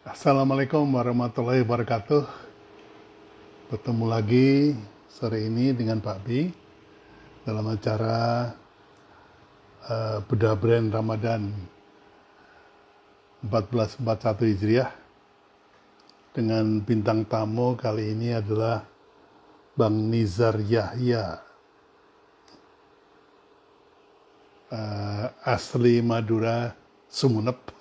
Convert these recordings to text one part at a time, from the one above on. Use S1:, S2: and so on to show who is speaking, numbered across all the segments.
S1: Assalamualaikum warahmatullahi wabarakatuh. Bertemu lagi sore ini dengan Pak B dalam acara Bedah Brand Ramadan 1441 Hijriah dengan bintang tamu kali ini adalah Bang Nizar Yahya, asli Madura, Sumenep.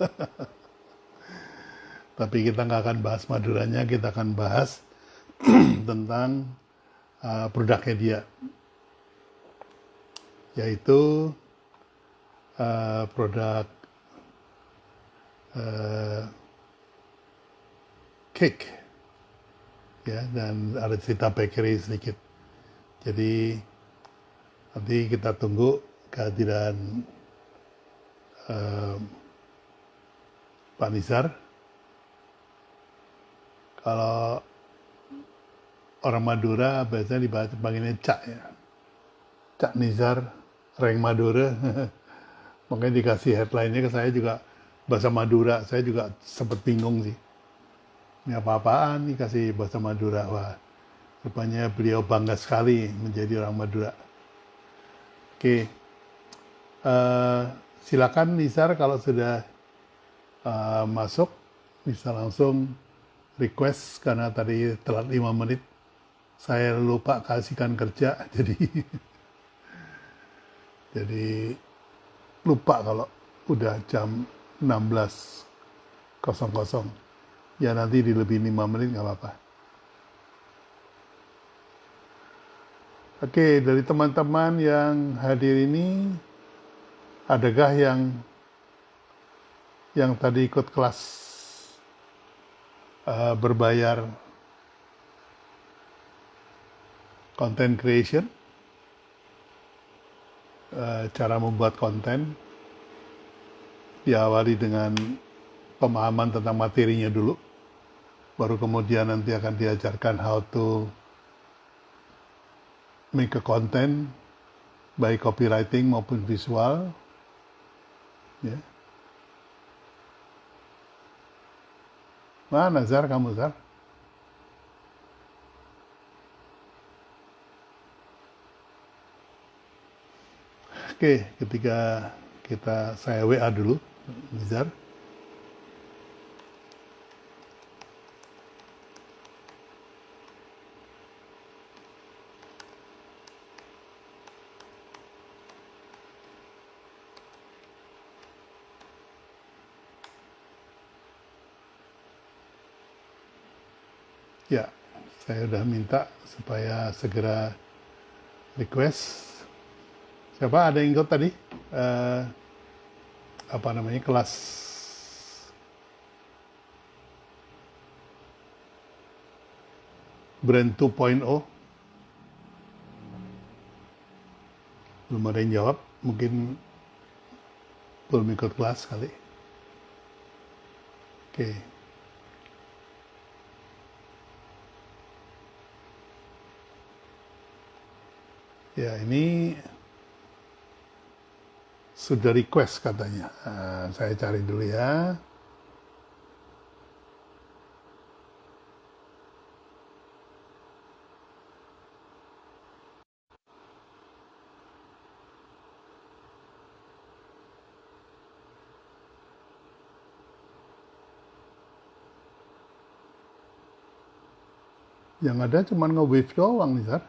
S1: Tapi kita nggak akan bahas Maduranya, kita akan bahas tentang produknya dia, yaitu produk cake, ya, dan ada cerita bakery sedikit. Jadi nanti kita tunggu kehadiran Pak Nizar. Kalau orang Madura biasanya dipanggilnya Cak, ya. Cak Nizar, Reng Madura. Makanya dikasih headline-nya ke saya juga bahasa Madura. Saya juga sempat bingung sih. Ini apa-apaan nih kasih bahasa Madura. Wah, rupanya beliau bangga sekali menjadi orang Madura. Oke, silakan Nizar kalau sudah masuk bisa langsung request, karena tadi telat 5 menit. Saya lupa kasihkan kerja, jadi lupa kalau udah jam 16.00. Ya nanti dilebihin 5 menit nggak apa-apa. Oke, dari teman-teman yang hadir ini, adakah yang tadi ikut kelas berbayar content creation, cara membuat konten, diawali dengan pemahaman tentang materinya dulu, baru kemudian nanti akan diajarkan how to make a content, baik copywriting maupun visual, ya. Mana Zar, kamu Zar? Oke, ketika saya WA dulu, Nizar. Ya, saya udah minta supaya segera request. Siapa ada yang ikut tadi? Eh, apa namanya, kelas Brand 2.0? Belum ada yang jawab, mungkin belum ikut kelas kali. Oke. Ya, ini sudah request katanya. Saya cari dulu ya. Yang ada cuma nge-wave doang nih, Sar.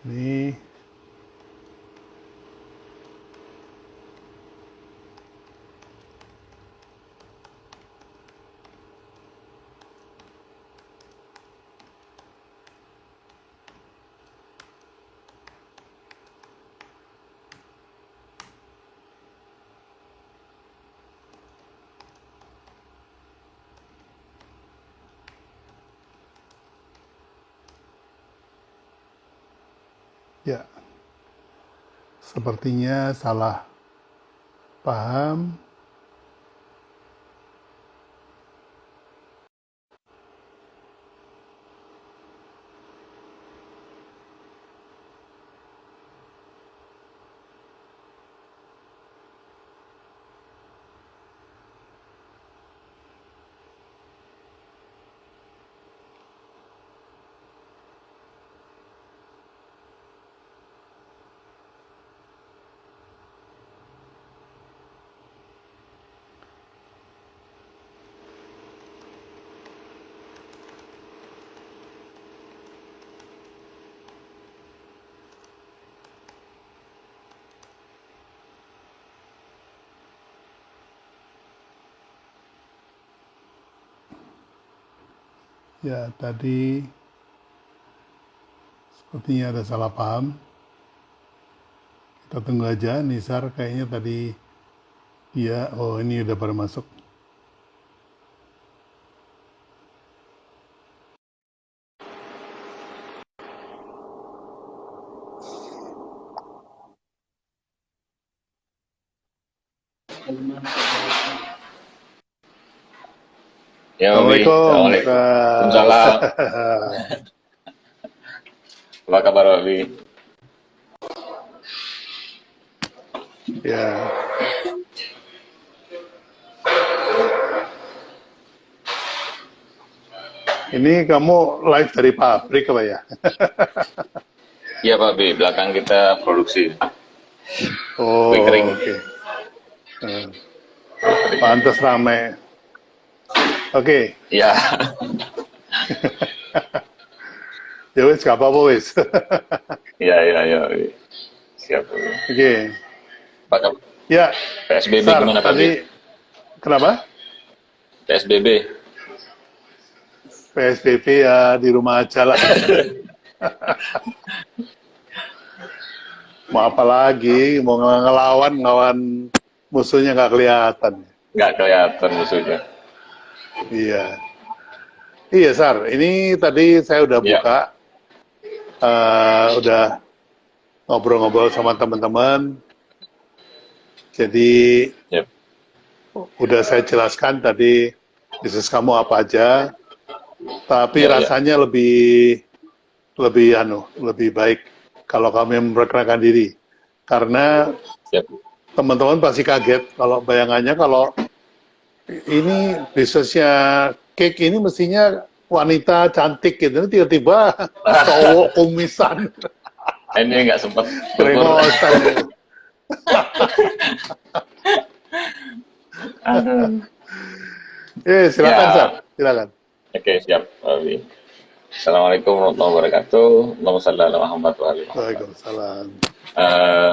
S1: Ini ya, sepertinya salah paham. Ya, tadi sepertinya ada salah paham. Kita tunggu aja, Nisar kayaknya tadi oh ini udah pada masuk.
S2: Ya, Babi.
S1: Assalamualaikum.
S2: Assalamualaikum. Waalaikumsalam. Apa kabar, Babi?
S1: Ya, ini kamu live dari pabrik apa ya?
S2: Iya, Babi. Belakang kita produksi.
S1: Oh,
S2: Kue kering.
S1: oke. Pantas ramai. Oke,
S2: Iya.
S1: ya wes, gak apa-apa wes.
S2: Iya, iya, iya, Babi. Siap, Babi.
S1: Oke,
S2: Apa kabar?
S1: ya,
S2: PSBB
S1: Sar,
S2: gimana, Babi?
S1: tadi kenapa?
S2: PSBB.
S1: PSBB ya di rumah aja lah. Mau apa lagi? Mau ngelawan musuhnya nggak kelihatan.
S2: Nggak kelihatan musuhnya.
S1: Iya, iya Sar. Ini tadi saya udah
S2: Iya.
S1: buka, udah ngobrol-ngobrol sama teman-teman. Jadi
S2: Yep.
S1: udah saya jelaskan tadi bisnis kamu apa aja. Tapi
S2: Iya, iya.
S1: rasanya lebih baik kalau kamu yang memperkenalkan diri. Karena
S2: Yep.
S1: teman-teman pasti kaget kalau bayangannya kalau ini bisnisnya cake ini mestinya wanita cantik gitu, tiba-tiba cowok kumisan,
S2: Ini nggak sempat ukur.
S1: brengosan. Silakan
S2: Ya.
S1: Sar, silakan.
S2: Oke, siap, Babi. Assalamualaikum warahmatullahi wabarakatuh. Allahumma shalli ala Muhammad wa ali Muhammad.
S1: Waalaikumsalam.
S2: Eh,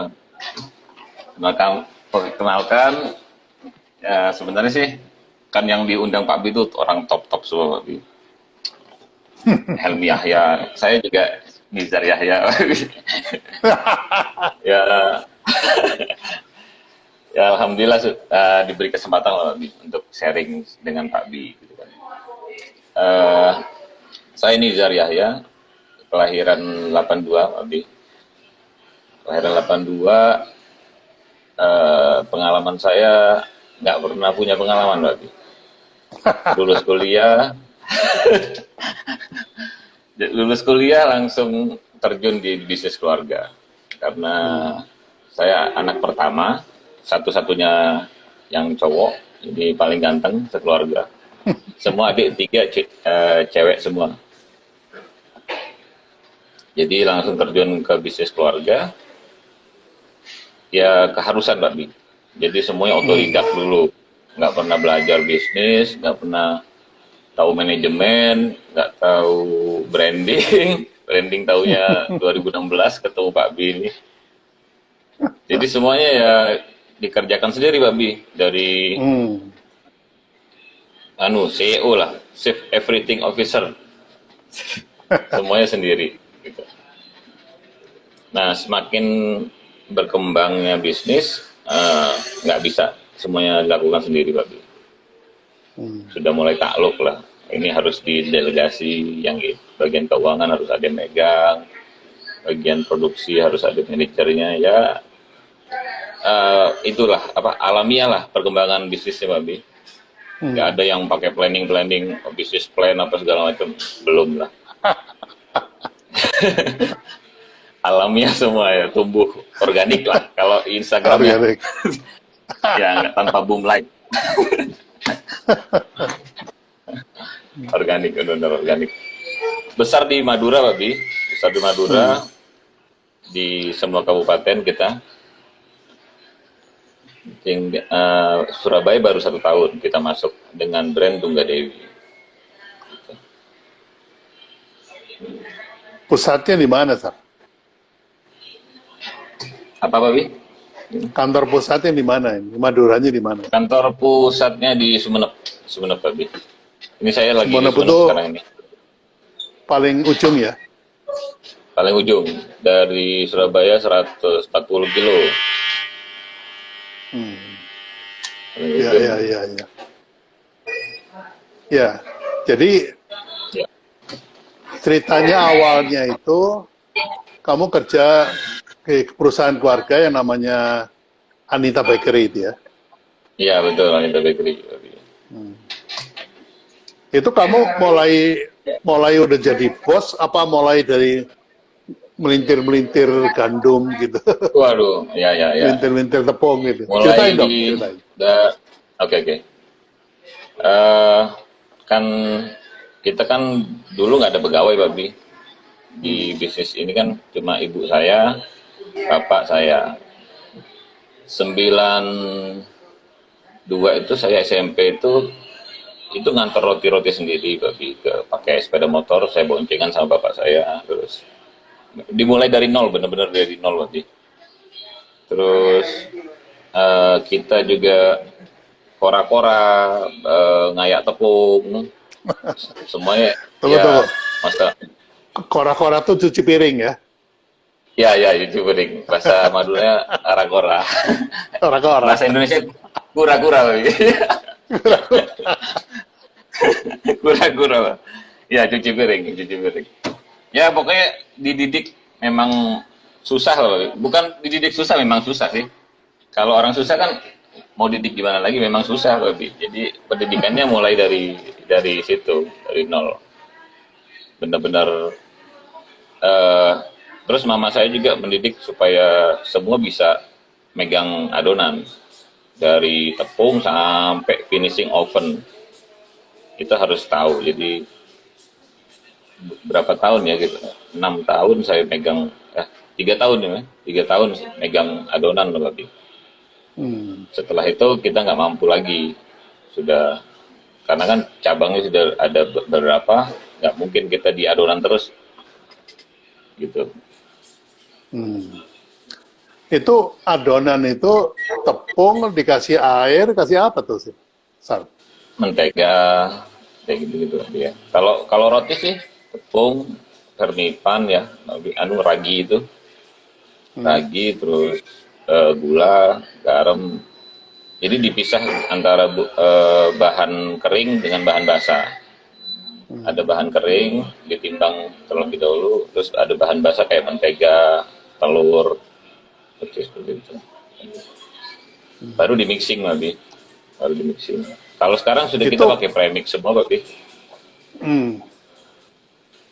S2: perkenalkan, ya sebenarnya sih kan yang diundang Pak Bi itu orang top-top semua, Pak Bi. Helmi Yahya, saya juga Nizar Yahya. Ya, ya alhamdulillah diberi kesempatan loh, Pak Bi, untuk sharing dengan Pak Bi. Gitu kan. Saya Nizar Yahya, kelahiran 82, Pak Bi. Kelahiran 82, pengalaman saya nggak pernah punya pengalaman, Pak Bi. Lulus kuliah langsung terjun di bisnis keluarga karena saya anak pertama, satu-satunya yang cowok, jadi paling ganteng sekeluarga. Semua adik tiga cewek semua. Jadi langsung terjun ke bisnis keluarga. Ya keharusan, Mbak Bi. Jadi semuanya otodidak dulu. Nggak pernah belajar bisnis, nggak pernah tahu manajemen, nggak tahu branding. Branding tahunya 2016 ketemu Pak Bi ini. Jadi semuanya ya dikerjakan sendiri, Pak Bi. Dari CEO lah, Chief Everything Officer. Semuanya sendiri. Gitu. Nah, semakin berkembangnya bisnis, nggak bisa semuanya dilakukan sendiri, Pak Bi. Sudah mulai takluk lah. Ini harus didelegasi, yang bagian keuangan harus ada yang megang, bagian produksi harus ada manajernya. Ya, itulah alamiah lah perkembangan bisnisnya, Pak Bi. Nggak ada yang pakai planning bisnis plan apa segala macam, belum lah. Alamiah semua ya, tumbuh organik lah. Kalau Instagramnya ya tanpa boom like. Organik, benar organik. Besar di Madura, Pak Bi. Besar di Madura, di semua kabupaten kita. Surabaya baru 1 tahun kita masuk dengan brand Tunggadewi.
S1: Pusatnya di mana, Sar?
S2: Apa, Pak Bi?
S1: Kantor pusatnya di mana? Maduranya di mana?
S2: Kantor pusatnya di Sumeneb, Pak Bi. Ini saya lagi di
S1: Sumeneb
S2: Sumeneb
S1: itu
S2: sekarang ini.
S1: paling ujung ya.
S2: paling ujung dari Surabaya 140 kilo.
S1: Hmm.
S2: Paling
S1: Ya,
S2: ujung.
S1: ya, ya, ya. Ya, jadi
S2: Ya,
S1: ceritanya awalnya itu kamu kerja ke perusahaan keluarga yang namanya Anita Bakery itu ya.
S2: iya betul, Anita Bakery.
S1: Hmm. Itu kamu mulai mulai udah jadi bos apa mulai dari melintir-melintir gandum gitu.
S2: Waduh, ya ya ya.
S1: Melintir-melintir tepung gitu. Ceritain
S2: Mulai
S1: dong,
S2: di
S1: ceritain.
S2: oke oke. Eh, kan kita kan dulu nggak ada pegawai, Babi.
S1: Hmm.
S2: Di bisnis ini kan cuma ibu saya, bapak saya. 92 itu saya SMP itu ngantor roti-roti sendiri, Babi, ke pakai sepeda motor, saya boncengan sama bapak saya, terus dimulai dari nol, bener-bener dari nol, Babi. Terus kita juga kora-kora, ngayak tepung, semuanya
S1: Tunggu, tunggu.
S2: ya, masa
S1: Kora-kora tuh cuci piring ya.
S2: ya ya itu bening, bahasa Maduranya aragora,
S1: Kora-kora.
S2: bahasa Indonesia kura-kura, Babi. Kura-kura, Pak. Ya, cuci piring, cuci piring. Ya, pokoknya dididik memang susah loh. Bukan dididik susah, memang susah sih. Kalau orang susah kan mau didik gimana lagi, memang susah, Babi. Jadi pendidikannya mulai dari situ, dari nol. Benar-benar eh, terus mama saya juga mendidik supaya semua bisa megang adonan dari tepung sampai finishing oven. Kita harus tahu. Jadi berapa tahun ya gitu, 6 tahun saya megang, 3 tahun ya, 3 tahun megang adonan loh, Babi.
S1: Hmm.
S2: Setelah itu kita nggak mampu lagi, sudah, karena kan cabangnya sudah ada beberapa, nggak mungkin kita di adonan terus gitu.
S1: Hmm. Itu adonan itu tepung dikasih air, kasih apa tuh sih? Sal.
S2: Mentega kayak gitu gitu ya. Kalau roti sih tepung, vermipan ya, anu ragi itu,
S1: Hmm.
S2: ragi terus gula, garam. Jadi dipisah antara bahan kering dengan bahan basah. Ada
S1: Hmm.
S2: bahan kering ditimbang terlebih dahulu, terus ada bahan basah kayak mentega, telur, seperti itu. Baru di mixing, Babi. Baru di mixing. Kalau sekarang sudah kita
S1: Itu,
S2: pakai premix semua, Babi.
S1: hmm.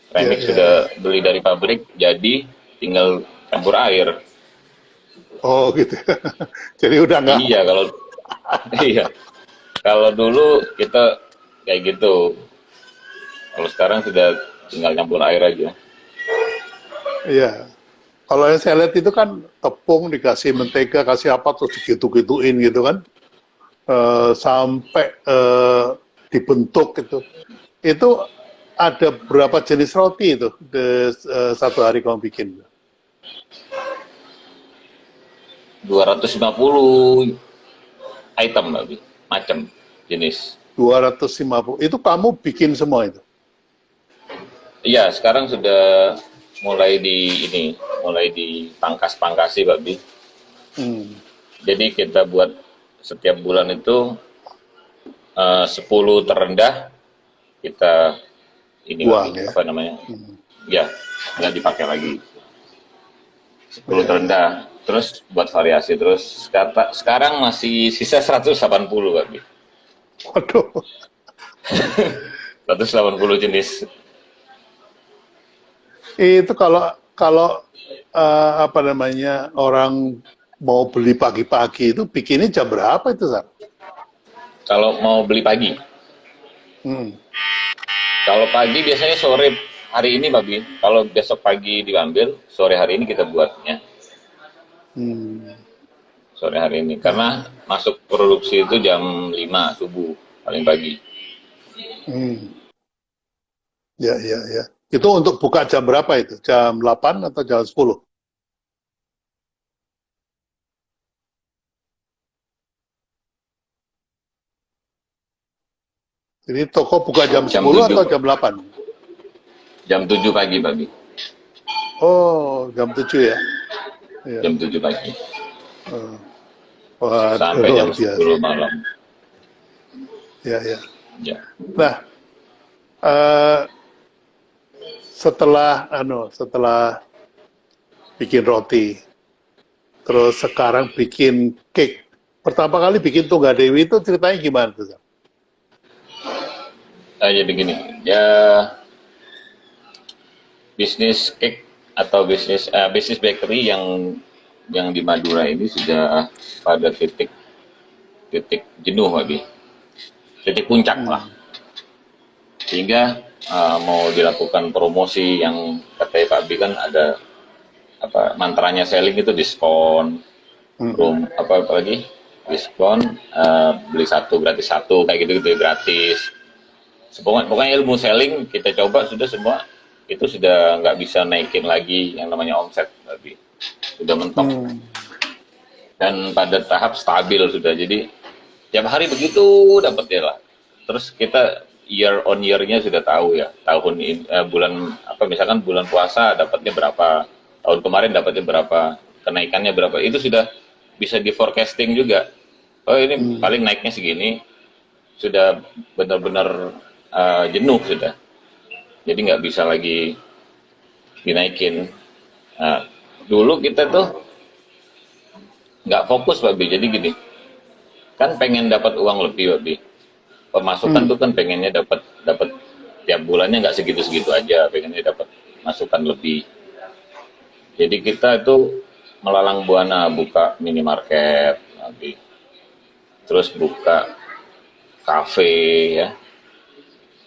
S1: Ya,
S2: Premix
S1: ya, ya.
S2: sudah beli dari pabrik, jadi tinggal campur air.
S1: Oh gitu. Jadi udah nggak.
S2: Iya, kalau iya. Kalau dulu kita kayak gitu. Kalau sekarang sudah tinggal campur air aja.
S1: Iya. Kalau yang saya lihat itu kan tepung dikasih mentega, kasih apa terus digitu-gituin gitu kan. Sampai dibentuk gitu. Itu ada berapa jenis roti itu satu hari kamu bikin?
S2: 250 item, Babi. Macam jenis.
S1: 250. Itu kamu bikin semua itu?
S2: Iya, sekarang sudah mulai dipangkas-pangkasi, Babi.
S1: Hmm.
S2: Jadi kita buat setiap bulan itu 10 terendah kita ini, Babi,
S1: Buang ya?
S2: apa namanya?
S1: Hmm.
S2: Ya, nggak dipakai lagi. 10
S1: Ya, ya.
S2: terendah. Terus buat variasi terus. Sekarang masih sisa 180, Babi.
S1: Waduh.
S2: 180 jenis.
S1: Itu kalau kalau apa namanya orang mau beli pagi-pagi itu bikinnya jam berapa itu, Sar?
S2: Kalau mau beli pagi.
S1: Hmm.
S2: Kalau pagi biasanya sore hari ini, Babi. Kalau besok pagi diambil, sore hari ini kita buatnya.
S1: Hmm.
S2: Sore hari ini.
S1: Ya.
S2: Karena masuk produksi itu jam 5 subuh, paling pagi.
S1: Hmm. Ya, ya, ya. Itu untuk buka jam berapa itu? Jam 8 atau jam 10? Jadi toko buka jam
S2: Jam
S1: 10 atau
S2: 7.
S1: jam 8?
S2: Jam 7 pagi, Pak Bi.
S1: Oh, jam 7 ya? Iya.
S2: Jam 7 pagi.
S1: Oh. Wah,
S2: Sampai
S1: luar
S2: jam
S1: biasa.
S2: 10 malam.
S1: Ya, ya.
S2: Ya.
S1: Nah, eh, setelah bikin roti, terus sekarang bikin cake. Pertama kali bikin Tunggadewi itu ceritanya gimana tuh, Sar?
S2: Jadi gini, ya bisnis cake atau bisnis bakery yang di Madura ini sudah pada titik jenuh, Pak Bi. Titik puncak lah. Sehingga mau dilakukan promosi yang katanya Pak Bi kan ada apa mantranya selling itu diskon, apa lagi diskon, beli satu gratis satu kayak gitu gratis. Pokoknya ilmu selling kita coba sudah semua itu sudah nggak bisa naikin lagi yang namanya omset, tapi sudah mentok dan pada tahap stabil sudah. Jadi tiap hari begitu dapat ya lah. Terus kita year on year-nya sudah tahu ya, tahun ini bulan apa misalkan bulan puasa dapatnya berapa, tahun kemarin dapatnya berapa, kenaikannya berapa, itu sudah bisa di forecasting juga. Oh ini paling naiknya segini, sudah benar-benar jenuh sudah. Jadi nggak bisa lagi dinaikin. Nah, dulu kita tuh nggak fokus, Pak Bi. Jadi gini, kan pengen dapat uang lebih, Pak Bi. Pemasukan tuh kan pengennya dapat tiap bulannya nggak segitu-segitu aja, pengennya dapat masukan lebih. Jadi kita itu melalang buana buka minimarket, Pak Bi. Terus buka kafe ya,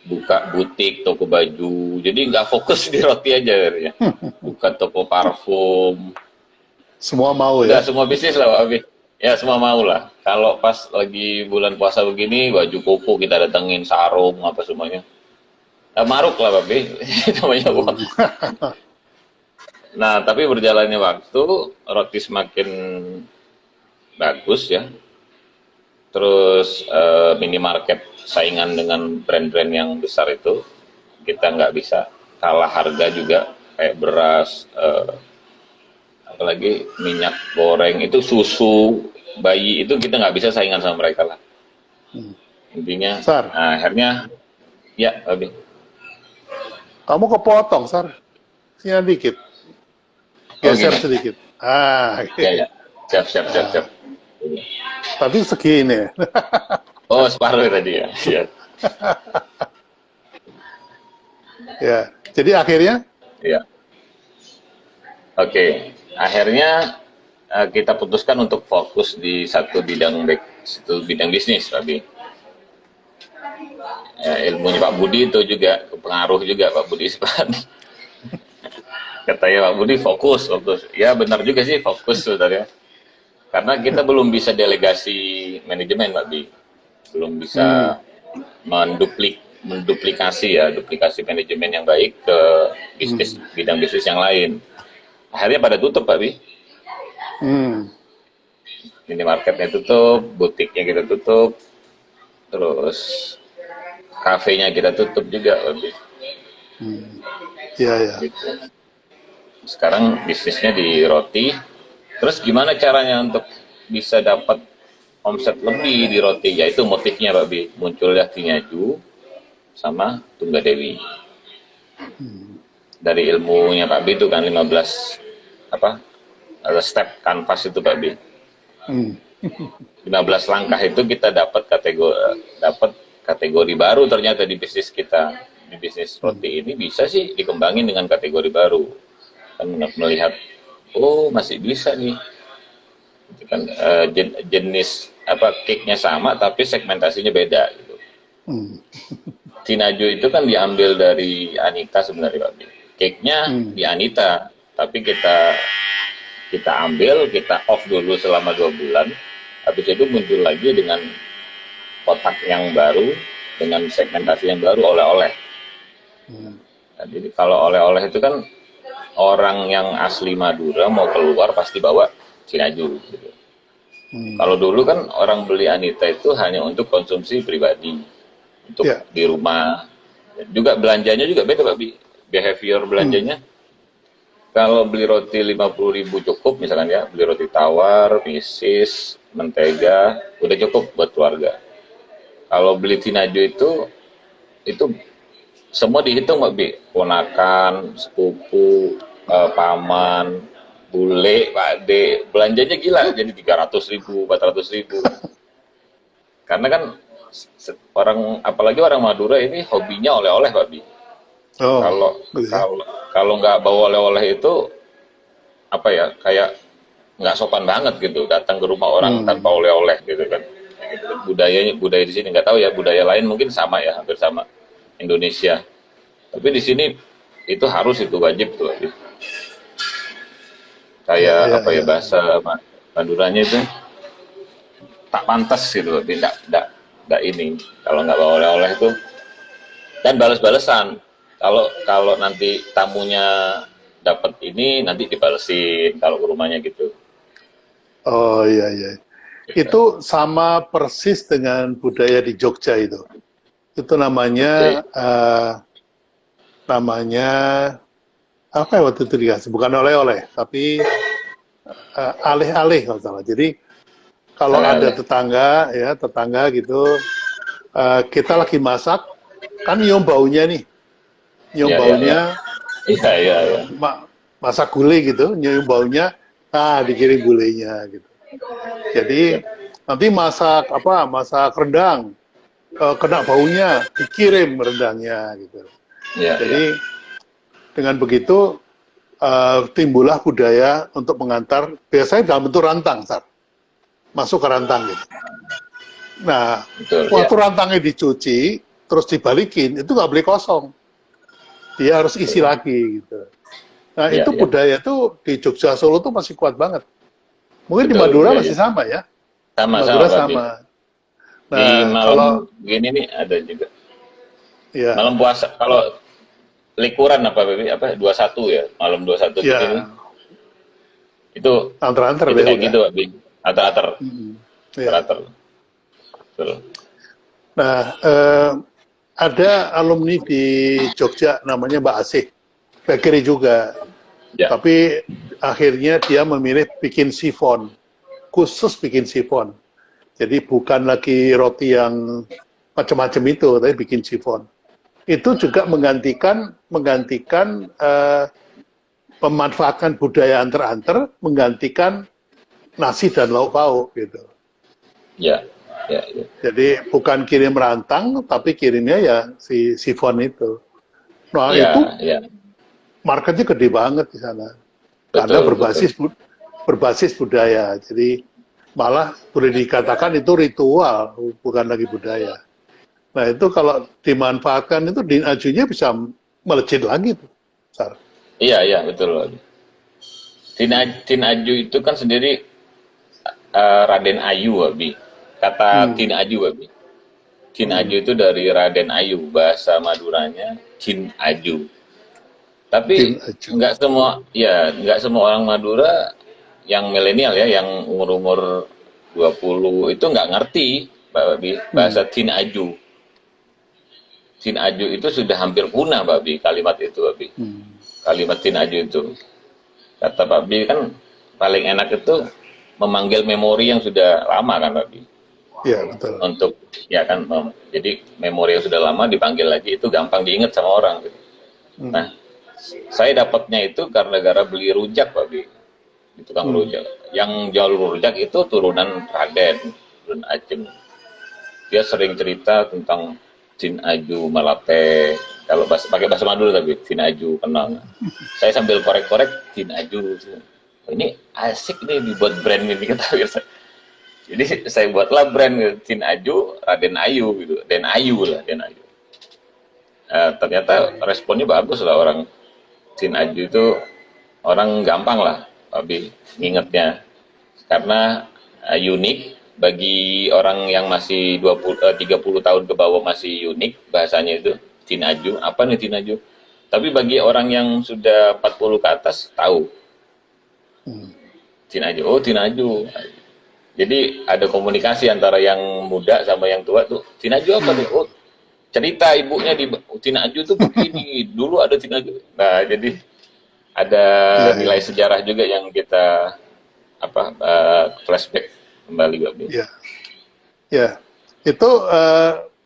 S2: buka butik, toko baju. Jadi nggak fokus di roti aja ya. Buka toko parfum.
S1: Semua mau
S2: Udah
S1: ya?
S2: semua bisnis lah, Pak Abi. Ya semua mau lah. Kalau pas lagi bulan puasa begini, baju koko kita datengin, sarung apa semuanya. Maruk lah, Pak Abi. Namanya uang. Nah, tapi berjalannya waktu, roti semakin bagus ya. Terus minimarket saingan dengan brand-brand yang besar itu, kita nggak bisa kalah harga juga, kayak beras, apalagi minyak goreng, itu susu bayi, itu kita nggak bisa saingan sama mereka lah. Intinya,
S1: Sar,
S2: nah, akhirnya, ya, Abi.
S1: kamu kepotong, Sar. Sini dikit.
S2: Oh,
S1: Geser
S2: gini.
S1: sedikit.
S2: Ya, ya. Siap.
S1: Tapi segini.
S2: Oh, separuh tadi ya. Iya.
S1: Ya. Jadi akhirnya?
S2: Iya. Oke. Akhirnya kita putuskan untuk fokus di satu bidang bisnis, Pak Bi. Ilmunya Pak Budi itu juga pengaruh juga, Pak Budi Ispan. Katanya Pak Budi fokus. Ya benar juga sih, fokus sebenarnya. Karena kita belum bisa delegasi manajemen, Pak Bi. Belum bisa duplikasi manajemen yang baik ke bidang bisnis yang lain. Akhirnya pada tutup, Pak Bi. Minimarketnya tutup, butiknya kita tutup, terus kafenya kita tutup juga, Pak Bi.
S1: Iya.
S2: Gitu. Sekarang bisnisnya di roti. Terus gimana caranya untuk bisa dapat omset lebih di roti? Yaitu motifnya, Pak Bi. Munculnya Tinaju sama Tunggadewi. Dari ilmunya Pak Bi itu kan 15 step kanvas itu, Pak Bi. 15 langkah itu kita dapat kategori baru ternyata di bisnis kita. Di bisnis roti ini bisa sih dikembangin dengan kategori baru. Kan melihat, oh masih bisa nih. Itu kan jenis cake-nya sama tapi segmentasinya beda gitu. Tinaju itu kan diambil dari Anita sebenarnya, Pak Bi. Cake-nya di Anita, tapi kita ambil, kita off dulu selama 2 bulan. Habis itu muncul lagi dengan kotak yang baru, dengan segmentasi yang baru, oleh-oleh. Jadi kalau oleh-oleh itu kan orang yang asli Madura mau keluar pasti bawa Tinaju gitu. Kalau dulu kan orang beli Anita itu hanya untuk konsumsi pribadi, untuk di rumah. Juga belanjanya juga beda, Pak Bi. behavior
S1: Hmm.
S2: belanjanya. Kalau beli roti 50.000 cukup misalkan ya, beli roti tawar, misis, mentega, udah cukup buat keluarga. Kalau beli tinaju itu semua dihitung Mbak Bi, ponakan, sepupu, paman, bule, Pak De, belanjanya gila, jadi 300.000, 400.000. Karena kan orang, apalagi orang Madura ini hobinya oleh-oleh Pak Bi.
S1: Oh,
S2: Kalau
S1: gitu ya.
S2: kalau kalau nggak bawa oleh-oleh itu apa ya, kayak nggak sopan banget gitu, datang ke rumah orang tanpa
S1: Hmm.
S2: oleh-oleh gitu kan. Gitu. Budaya di sini nggak tahu ya, budaya lain mungkin sama ya, hampir sama Indonesia. Tapi di sini itu harus, itu wajib tuh.
S1: Ya,
S2: Kayak
S1: ya,
S2: apa ya,
S1: ya.
S2: bahasa Maduranya itu tak pantas gitu, tidak ini kalau nggak bawa oleh-oleh itu. Dan balas-balesan, kalau kalau nanti tamunya dapat ini nanti dibalesin kalau ke rumahnya gitu.
S1: Oh, iya, iya.
S2: Gitu.
S1: Itu sama persis dengan budaya di Jogja itu. Itu
S2: Oke.
S1: namanya apa ya waktu itu dikasih? Bukan oleh-oleh, tapi alih-alih kalau salah. Jadi kalau ada
S2: Oleh-oleh.
S1: tetangga gitu, kita lagi masak, kan nyium baunya nih, nyium
S2: Ya, ya, ya.
S1: baunya,
S2: Iya, iya, iya.
S1: masak gulai gitu, nyium baunya, dikirim gulainya gitu. Jadi nanti masak rendang, kena baunya, dikirim rendangnya gitu.
S2: Iya, iya.
S1: Jadi dengan begitu timbullah budaya untuk mengantar, biasanya dalam bentuk rantang, masuk ke rantang gitu. Nah,
S2: Betul, ya.
S1: waktu rantangnya dicuci, terus dibalikin, itu nggak boleh kosong. Dia harus isi
S2: Betul.
S1: lagi gitu. Nah,
S2: Iya,
S1: itu
S2: iya.
S1: budaya tuh di Jogja Solo tuh masih kuat banget. Mungkin di
S2: Betul,
S1: Madura
S2: iya, iya.
S1: masih sama ya. Di
S2: Sama-sama,
S1: Madura
S2: Pak Bi.
S1: sama.
S2: Di
S1: Nah,
S2: malam
S1: kalau
S2: gini nih ada juga.
S1: ya,
S2: Malam puasa, kalau likuran apa, Pak Bi? Apa, 21 ya? Malam 21 gini nih.
S1: ya
S2: Itu
S1: antar-antar
S2: itu
S1: deh
S2: kayak
S1: udah.
S2: gitu, Pak Bi. Ater-ater.
S1: Ya.
S2: Ater-ater. Betul.
S1: Nah, ada alumni di Jogja namanya Mbak Asih, bakery juga.
S2: Ya,
S1: Tapi akhirnya dia memilih bikin sifon, khusus bikin sifon. Jadi bukan lagi roti yang macam-macam itu, tapi bikin sifon. Itu juga menggantikan memanfaatkan budaya antar-antar, menggantikan nasi dan lauk pauk gitu.
S2: ya, ya, ya.
S1: Jadi bukan kirim rantang, tapi kirimnya ya si sifon itu. Nah itu
S2: Ya, ya.
S1: marketnya gede banget di sana karena
S2: Betul, betul.
S1: berbasis budaya. Jadi malah boleh dikatakan itu ritual, bukan lagi budaya. Nah itu kalau dimanfaatkan itu din ajunya bisa melejit lagi tuh. Sar.
S2: Iya, iya, betul, Pak Bi. Tin Aju itu kan sendiri Raden Ayu, Pak Bi. Kata Tin
S1: Hmm.
S2: Aju, Pak Bi. Tin Aju
S1: Hmm.
S2: itu dari Raden Ayu, bahasa Maduranya Tin Aju.
S1: Din
S2: Tapi
S1: aju.
S2: nggak semua orang Madura yang milenial ya, yang umur-umur 20 itu nggak ngerti Pak Bi,
S1: Hmm.
S2: bahasa Tin Aju. Tin Aju itu sudah hampir punah, Pak Bi, kalimat itu, Pak Bi.
S1: Hmm.
S2: Kalimat Tin Aju itu. Kata Pak Bi kan paling enak itu memanggil memori yang sudah lama kan, Pak Bi.
S1: Ya betul.
S2: Untuk ya kan, jadi memori yang sudah lama dipanggil lagi itu gampang diingat sama orang gitu.
S1: Hmm.
S2: Nah, saya dapatnya itu karena gara beli rujak, Pak Bi. Di tukang
S1: Hmm.
S2: rujak. Yang jual rujak itu turunan Raden, turun Ajeng. Dia sering cerita tentang Jin Aju Malate. Kalau pakai bahasa Madura tapi Jin Aju kenal. Saya sambil korek-korek Jin Aju. Ini asik nih dibuat brand ini kata saya. Jadi saya buatlah brand Jin Aju Raden Ayu gitu. Den Ayu lah, Den Ayu. Ternyata responnya bagus lah orang. Jin Aju itu orang gampang lah, tapi ngingetnya karena unik bagi orang yang masih 30 tahun ke bawah, masih unik bahasanya itu Tinaju. Apa nih Tinaju? Tapi bagi orang yang sudah 40 ke atas tahu
S1: Hmm.
S2: Tinaju. Oh, Tinaju. Jadi ada komunikasi antara yang muda sama yang tua tuh. Tinaju apa tuh? Oh, cerita ibunya di Tina Aju tuh begini, dulu ada Tina Aju. Nah, jadi ada
S1: Iya, iya,
S2: nilai sejarah juga yang kita flashback kembali, Babi.
S1: iya. Ya, itu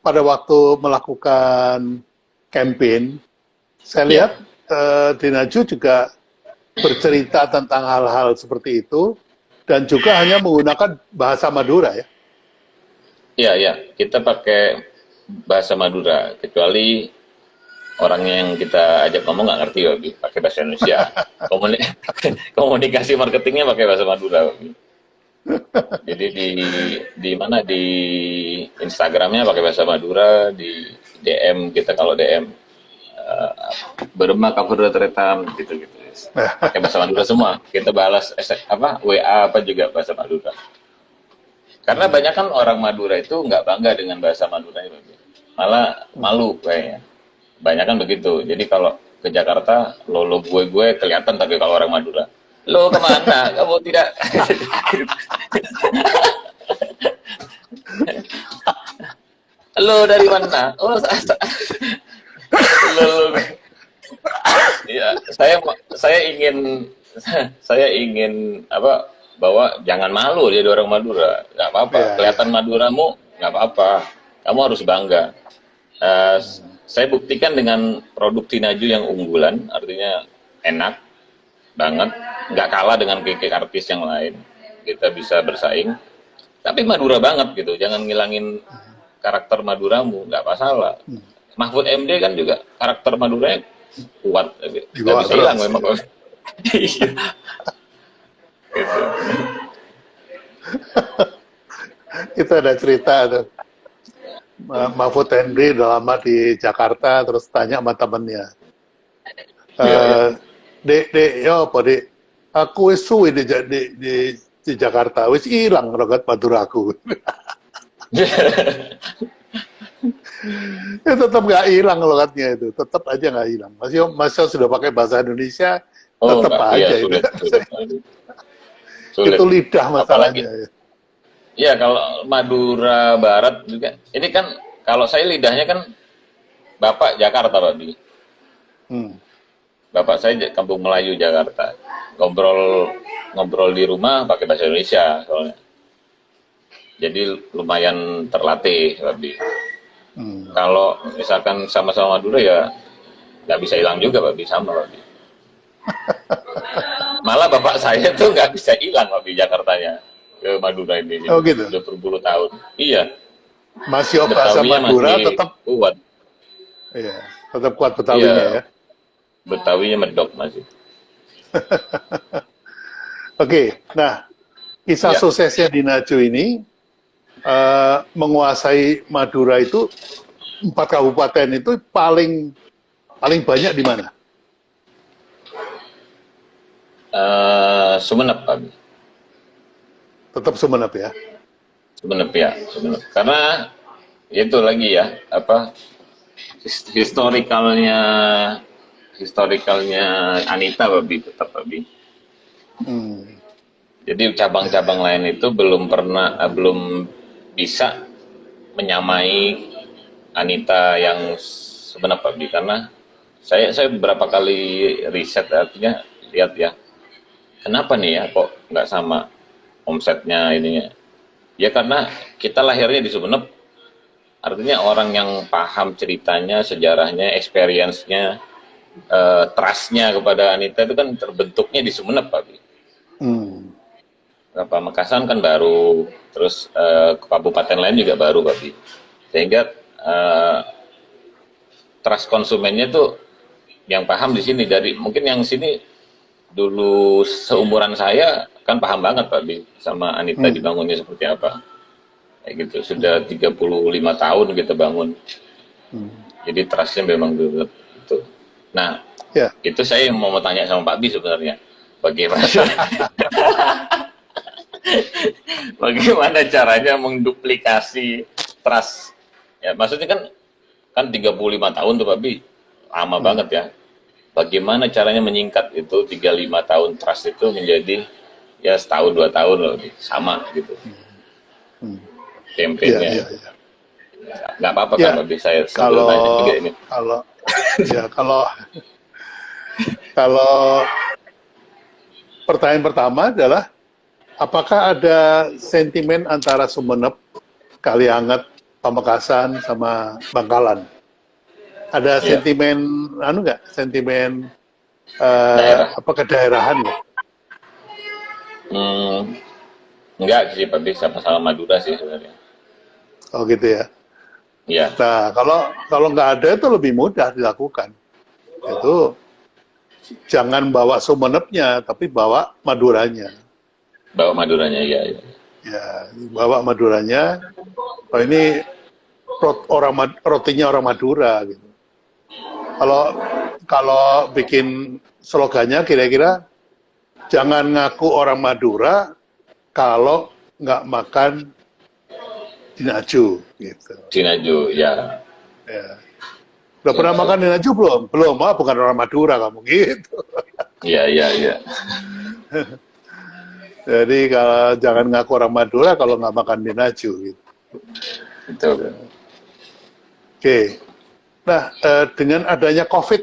S1: pada waktu melakukan campaign, saya
S2: Iya,
S1: lihat Dinaju juga bercerita tentang hal-hal seperti itu dan juga hanya menggunakan bahasa Madura ya.
S2: iya, iya. Kita pakai bahasa Madura, kecuali orangnya yang kita ajak ngomong nggak ngerti, Babi. Pakai bahasa Indonesia. Komuni- Komunikasi marketingnya pakai bahasa Madura, Babi. Jadi di mana di Instagramnya pakai bahasa Madura, di DM kita kalau DM berema kapur teretam gitu-gitu. Pakai bahasa Madura semua. Kita balas WA apa juga bahasa Madura. Karena banyak kan orang Madura itu nggak bangga dengan bahasa Madura, malah malu kayaknya. Banyak kan begitu. Jadi kalau ke Jakarta, lo gue kelihatan, tapi kalau orang Madura, lo kemana? Kamu tidak. Lo dari mana? Oh, lo. Ya, saya ingin saya ingin bahwa jangan malu jadi orang Madura, nggak apa-apa.
S1: Ya,
S2: Kelihatan
S1: ya.
S2: Maduramu nggak apa-apa. Kamu harus bangga. Eh, saya buktikan dengan produk Tinaju yang unggulan, artinya enak banget, nggak kalah dengan cake artis yang lain. Kita bisa bersaing, tapi Madura banget gitu. Jangan ngilangin karakter Maduramu, nggak masalah. Mahfud MD kan juga karakter Maduranya kuat, nggak
S1: Dibawa
S2: bisa hilang
S1: terus.
S2: memang. Iya, gitu.
S1: Itu ada cerita tuh. Mahfud MD udah lama di Jakarta terus tanya sama temennya.
S2: Iya, iya.
S1: Dek, ya apa dek? Aku wis suwe di Jakarta, wis hilang rogat Madura aku. Ya tetap nggak hilang logatnya itu, tetap aja nggak hilang. Masih sudah pakai bahasa Indonesia,
S2: Oh,
S1: tetap
S2: enggak, iya
S1: aja itu.
S2: sulit, sulit, sulit.
S1: Itu lidah
S2: Apalagi,
S1: masalahnya.
S2: ya kalau Madura Barat juga, ini kan kalau saya lidahnya kan Bapak Jakarta, Pak Bi.
S1: Hmm.
S2: Bapak saya Kampung Melayu Jakarta. Ngobrol ngobrol di rumah pakai bahasa Indonesia soalnya. Jadi lumayan terlatih, Pak Bi.
S1: Hmm.
S2: Kalau misalkan sama-sama Madura ya nggak bisa hilang juga, Pak Bi, sama Pak Bi. Malah bapak saya tuh nggak bisa hilang, Pak Bi, Jakartanya ke Madura ini.
S1: Oh gitu.
S2: Udah berpuluh tahun. Iya,
S1: Masih bahasa
S2: Betawinya
S1: Madura
S2: masih
S1: tetap,
S2: kuat.
S1: iya, tetap kuat Betawinya
S2: Iya,
S1: ya.
S2: Betawinya medok masih.
S1: Oke, nah kisah
S2: Ya,
S1: suksesnya di Naju ini menguasai Madura itu 4 kabupaten itu paling paling banyak di mana?
S2: Sumenep, Pak Bi.
S1: Tetap Sumenep ya.
S2: Sumenep ya, Sumenep. Karena itu lagi ya, historikalnya historikalnya Anita, Pak Bi, tetap Pak Bi.
S1: Hmm.
S2: Jadi
S1: Ya,
S2: cabang-cabang
S1: ya.
S2: lain itu belum bisa menyamai Anita yang sebenarnya, Pak Bi, karena saya beberapa kali riset, artinya lihat ya, kenapa nih ya kok nggak sama omsetnya ininya. Ya karena kita lahirnya di Sumenep, artinya orang yang paham ceritanya, sejarahnya, experience-nya, trust-nya kepada Anita itu kan terbentuknya di Sumenep, Pak Bi.
S1: Hmm.
S2: Pamekasan kan baru, terus kabupaten lain juga baru, Pak Bi. Sehingga eh, trust konsumennya tuh yang paham di sini, dari mungkin yang sini dulu seumuran saya kan paham banget, Pak Bi, sama Anita
S1: Hmm.
S2: dibangunnya seperti apa. Kayak gitu. Sudah 35 tahun kita bangun.
S1: Hmm.
S2: Jadi trustnya memang dulu itu. Nah,
S1: Ya.
S2: itu saya yang mau tanya sama Pak Bi sebenarnya. Bagaimana bagaimana caranya menduplikasi trust? Ya, maksudnya kan 35 tahun tuh, Pak Bi. Lama
S1: Hmm.
S2: banget ya. Bagaimana caranya menyingkat itu 35 tahun trust itu menjadi ya setahun 2 tahun loh, sama gitu
S1: Hmm. Ya,
S2: campaignnya
S1: ya,
S2: itu.
S1: ya.
S2: Nggak apa-apa kan,
S1: Ya,
S2: Babi, saya sambil nanya juga
S1: kalau
S2: ini.
S1: kalau ya kalau pertanyaan pertama adalah apakah ada sentimen antara Sumeneb, Kalianget, Pamekasan sama Bangkalan? Ada
S2: Iya,
S1: sentimen anu nggak? Sentimen
S2: daerah.
S1: apa kedaerahan nggak?
S2: Hmm, enggak sih, Babi, sama-sama Madura sih sebenarnya.
S1: Oh gitu ya.
S2: Iya,
S1: Nah, kalau nggak ada itu lebih mudah dilakukan. Itu jangan bawa Sumenepnya, tapi bawa Maduranya.
S2: bawa Maduranya, iya, iya.
S1: Ya, bawa Maduranya. Oh ini rotinya orang Madura gitu. Kalau kalau bikin slogannya kira-kira jangan ngaku orang Madura kalau nggak makan dinaju gitu.
S2: Sinaju, ya.
S1: Ya. Udah pernah makan dinaju belum? Belum, ah bukan orang Madura kamu gitu.
S2: Iya, iya, iya.
S1: Jadi kalau jangan ngaku orang Madura kalau nggak makan dinaju gitu.
S2: Betul.
S1: Oke. Nah, dengan adanya COVID,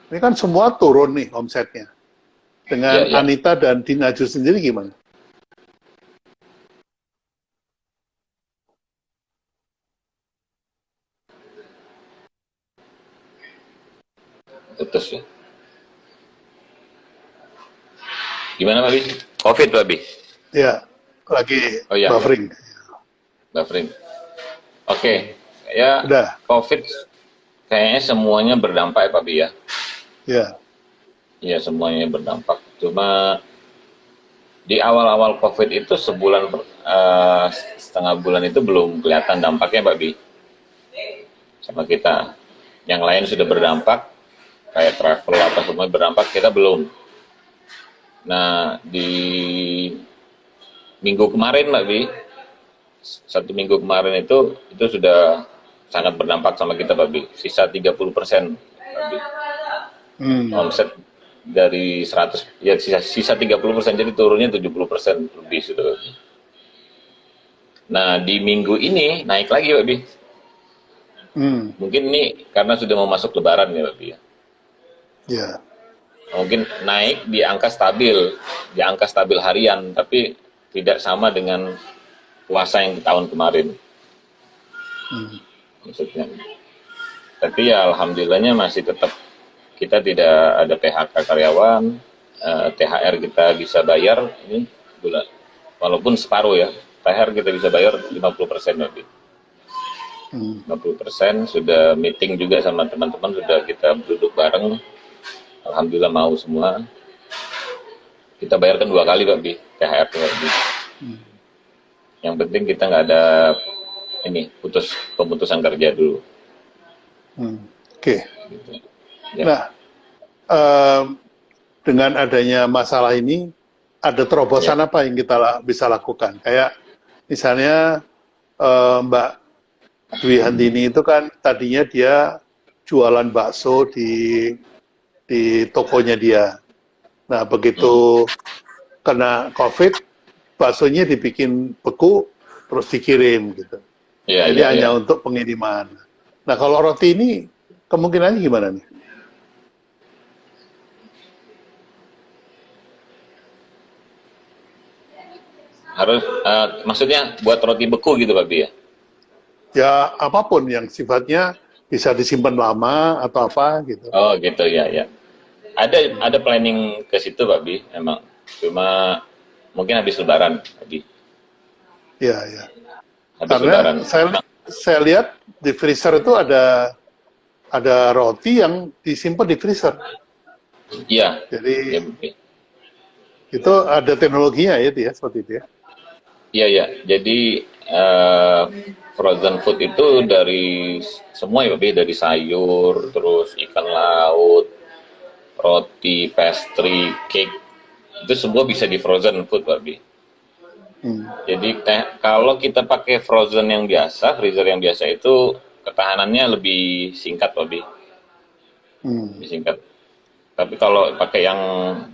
S1: ini kan semua turun nih omsetnya.
S2: Iya,
S1: Dengan
S2: iya.
S1: Anita dan Dinaju sendiri gimana?
S2: Putus ya. Gimana, Babi? COVID, Babi?
S1: Ya, lagi
S2: Oh iya,
S1: buffering.
S2: buffering. Oke, ya
S1: Udah,
S2: COVID kayaknya semuanya berdampak ya, Babi ya.
S1: ya.
S2: Iya, semuanya berdampak. Cuma di awal-awal COVID itu sebulan, setengah bulan itu belum kelihatan dampaknya, Babi, sama kita. Yang lain sudah berdampak, kayak travel apa semua berdampak, kita belum. Nah, di minggu kemarin, Mbak Bi, 1 minggu kemarin itu sudah sangat berdampak sama kita, Mbak Bi. Sisa 30%, Mbak Bi.
S1: Hmm.
S2: Omset dari 100, ya sisa 30%, jadi turunnya 70% lebih sudah, Mbak Bi. Nah, di minggu ini naik lagi, Mbak Bi.
S1: Hmm.
S2: Mungkin ini karena sudah mau masuk lebaran ya, Mbak Bi.
S1: Ya.
S2: Mungkin naik di angka stabil harian, tapi tidak sama dengan puasa yang di tahun kemarin,
S1: Hmm.
S2: maksudnya. Tapi ya alhamdulillahnya masih tetap kita tidak ada PHK karyawan, THR kita bisa bayar ini bulan, walaupun separuh ya, THR kita bisa bayar 50% lebih.
S1: Hmm.
S2: 50% sudah meeting juga sama teman-teman, sudah kita duduk bareng, alhamdulillah mau semua. Kita bayarkan 2 kali, Pak Bi, THR Pak Bi.
S1: Hmm.
S2: Yang penting kita nggak ada ini pemutusan kerja dulu.
S1: Hmm. Oke.
S2: Gitu. Ya.
S1: Nah, dengan adanya masalah ini, ada terobosan apa yang kita bisa lakukan? Kayak misalnya Mbak Dwi Handini itu kan tadinya dia jualan bakso di tokonya dia. Nah, begitu kena COVID, baksonya dibikin beku, terus dikirim gitu.
S2: Ya,
S1: Jadi
S2: ya,
S1: hanya
S2: ya.
S1: untuk pengiriman. Nah, kalau roti ini kemungkinannya gimana nih?
S2: Harus maksudnya buat roti beku gitu, Pak Bi ya.
S1: Ya, apapun yang sifatnya bisa disimpan lama atau apa gitu.
S2: Oh, gitu ya, ya. Ada planning ke situ, Pak Bi, emang. Cuma mungkin habis lebaran, Pak Bi.
S1: Ya, ya.
S2: Habis
S1: Karena
S2: lebaran.
S1: saya lihat di freezer itu ada roti yang disimpan di freezer.
S2: Iya.
S1: Jadi
S2: Ya, Bi.
S1: itu ada teknologinya ya, itu ya, seperti itu ya.
S2: Iya, ya. Jadi frozen food itu dari semua ya, Pak Bi, dari sayur, terus ikan laut, roti, pastry, cake, itu semua bisa di frozen food, Pak Bi.
S1: Hmm.
S2: Jadi kalau kita pakai frozen yang biasa, freezer yang biasa itu ketahanannya lebih singkat, Pak Bi.
S1: Hmm.
S2: Lebih singkat. Tapi kalau pakai yang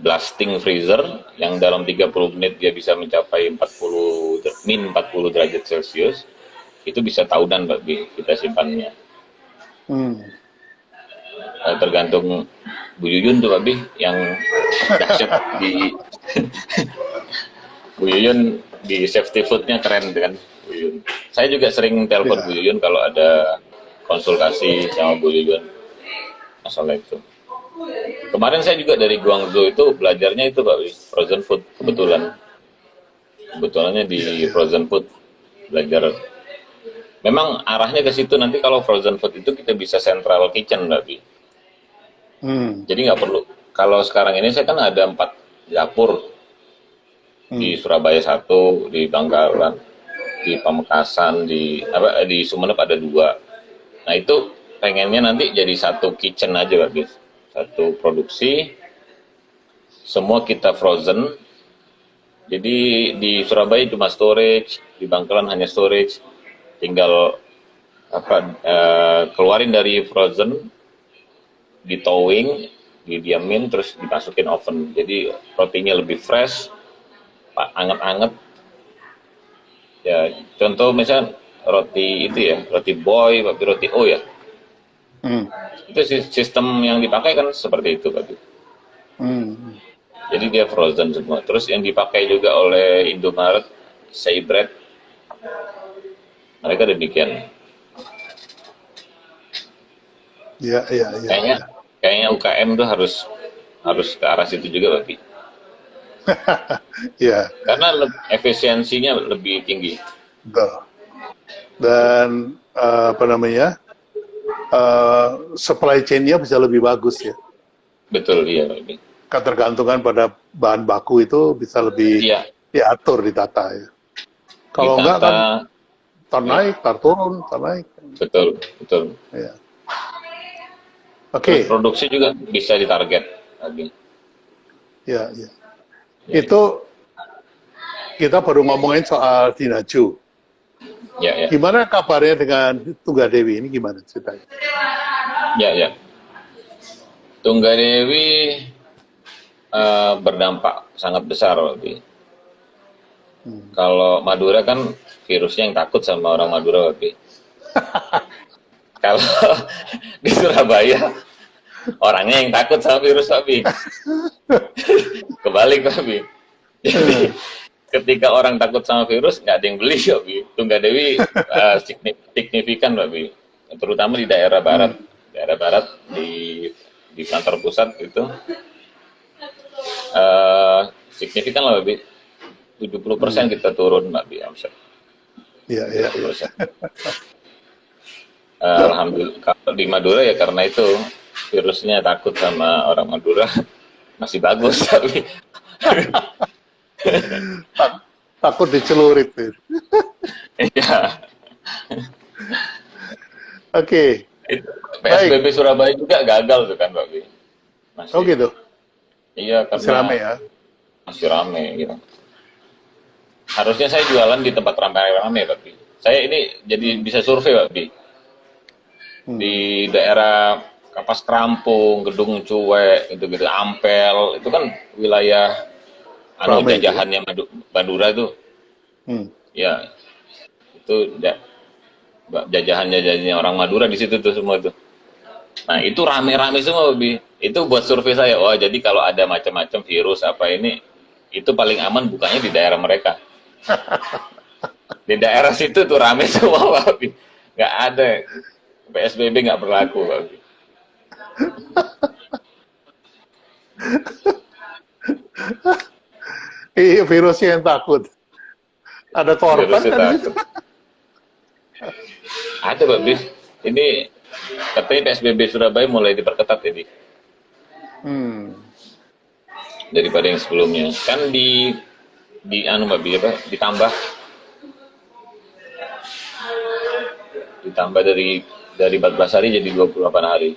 S2: blasting freezer, yang dalam 30 menit dia bisa mencapai 40 derajat Celcius, itu bisa tahunan Pak Bi, kita simpannya.
S1: Hmm.
S2: Tergantung Bu Yuyun tuh Pak Bi, yang dahsyat di Bu Yuyun di safety foodnya keren kan Bu Yuyun. Saya juga sering telepon Bu
S1: Ya.
S2: Yuyun kalau ada konsultasi sama Bu Yuyun masalah itu. Kemarin saya juga dari Guangzhou itu belajarnya itu Pak Bi, frozen food kebetulan. Kebetulannya di
S1: Ya, ya.
S2: frozen food belajar. Memang arahnya ke situ nanti kalau frozen food itu kita bisa central kitchen Mbak Bi.
S1: Hmm.
S2: Jadi nggak perlu. Kalau sekarang ini saya kan ada 4 dapur di
S1: Hmm.
S2: Surabaya 1, di Bangkalan, di Pamekasan, di Sumeneb ada 2. Nah itu pengennya nanti jadi satu kitchen aja Pak Bis. Satu produksi, semua kita frozen. Jadi di Surabaya cuma storage, di Bangkalan hanya storage. Tinggal keluarin dari frozen, di towing, didiamin, terus dimasukin oven. Jadi rotinya lebih fresh, anget-anget. Ya, contoh misalnya roti itu ya, roti boy, tapi roti O ya.
S1: Hmm.
S2: Itu sistem yang dipakai kan seperti itu, Pak.
S1: Hmm.
S2: Jadi dia frozen semua. Terus yang dipakai juga oleh Indomaret, Say Bread, mereka demikian.
S1: Ya, ya, ya,
S2: Kayaknya
S1: ya.
S2: kayaknya UKM tuh harus ke arah situ juga, Pak.
S1: Ya,
S2: Karena efisiensinya lebih tinggi.
S1: betul. Dan apa namanya, supply chain-nya bisa lebih bagus ya.
S2: Betul, iya, Pak.
S1: Ketergantungan pada bahan baku itu bisa lebih
S2: Iya,
S1: diatur, ditata ya. Kalau enggak kan
S2: ditata,
S1: tar
S2: ya,
S1: naik, tar turun, tar naik.
S2: betul, betul.
S1: Ya.
S2: Terus
S1: Oke,
S2: produksi juga bisa ditarget lagi.
S1: ya, ya.
S2: Ya,
S1: Itu kita baru ngomongin soal Dinaju.
S2: ya, ya,
S1: Gimana kabarnya dengan Tunggadewi ini, gimana ceritanya?
S2: ya, ya. Tunggadewi berdampak sangat besar, Wabi.
S1: Hmm.
S2: Kalau Madura kan virusnya yang takut sama orang Madura, Wabi. Kalau di Surabaya orangnya yang takut sama virus, Wabi. Kebalik, Wabi. Jadi ketika orang takut sama virus, nggak ada yang beli, Wabi. Tunggadewi signifikan, Wabi. Terutama di daerah barat. Daerah barat di kantor pusat itu signifikan lah, Wabi. 70% kita turun, Mbak Bi, omset.
S1: Ya, ya, ya.
S2: 70%. Alhamdulillah. Kalau di Madura ya karena itu virusnya takut sama orang Madura masih bagus tapi
S1: Takut dicelurit.
S2: ya
S1: Oke,
S2: PSBB Surabaya juga gagal tuh kan Mbak Bi. Masih,
S1: oh gitu.
S2: iya
S1: Masih
S2: karena
S1: rame ya.
S2: masih rame gitu. Harusnya saya jualan di tempat ramai-ramai Mbak Bi. Saya ini jadi bisa survei Mbak Bi. Di daerah Kapas Kerampung, Gedung Cuek, gitu-gitu, Ampel, itu kan wilayah
S1: Ramai itu ya?
S2: jajahannya Madura itu. Ya, itu jajahan-jajahannya orang Madura di situ tuh semua tuh. Nah, itu rame-rame semua, Bi. Itu buat survei saya. Oh, jadi kalau ada macam-macam virus apa ini, itu paling aman bukanya di daerah mereka. Di daerah situ tuh rame semua, Bi. Nggak ada. PSBB nggak berlaku, Pak.
S1: Iya, virusnya yang takut. Ada korban
S2: Virusnya
S1: kan di situ?
S2: takut. Ada, Pak Bis. Ini katanya PSBB Surabaya mulai diperketat ini daripada yang sebelumnya. Kan di anu Mbak Bi, apa? Ditambah dari 14 hari jadi 28 hari.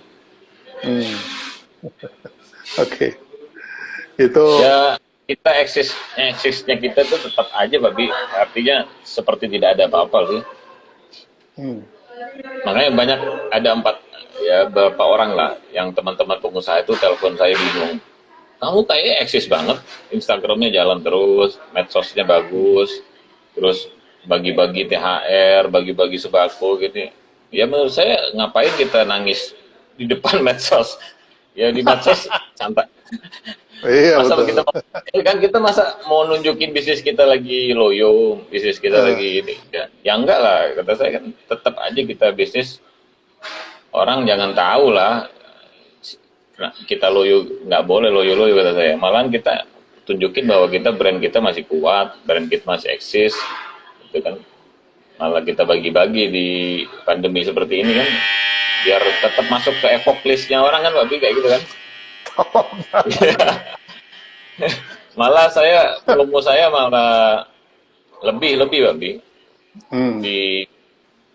S1: Oke. Itu
S2: Ya kita eksisnya kita tuh tetap aja Mbak Bi. Artinya seperti tidak ada apa-apa sih. Makanya banyak ada beberapa orang lah yang teman-teman pengusaha itu telepon saya bingung. Kamu kayaknya eksis banget, Instagramnya jalan terus, medsosnya bagus, terus bagi-bagi THR, bagi-bagi sembako gitu. Ya menurut saya ngapain kita nangis di depan medsos? Ya di medsos santai.
S1: Iya
S2: Masa
S1: betul.
S2: kita kan kita masa mau nunjukin bisnis kita lagi loyo, bisnis kita
S1: Eh,
S2: lagi ini. Ya, ya enggak lah, kata saya kan tetap aja kita bisnis, orang jangan tahu lah. Nah, kita loyo, nggak boleh loyo-loyo kata saya. Malahan kita tunjukin bahwa kita brand kita masih kuat, brand kita masih eksis, gitu kan. Malah kita bagi-bagi di pandemi seperti ini kan, biar tetap masuk ke epoch listnya orang kan, Pak Bi, kayak gitu kan. Malah saya, promo saya malah lebih Pak Bi,
S1: hmm,
S2: di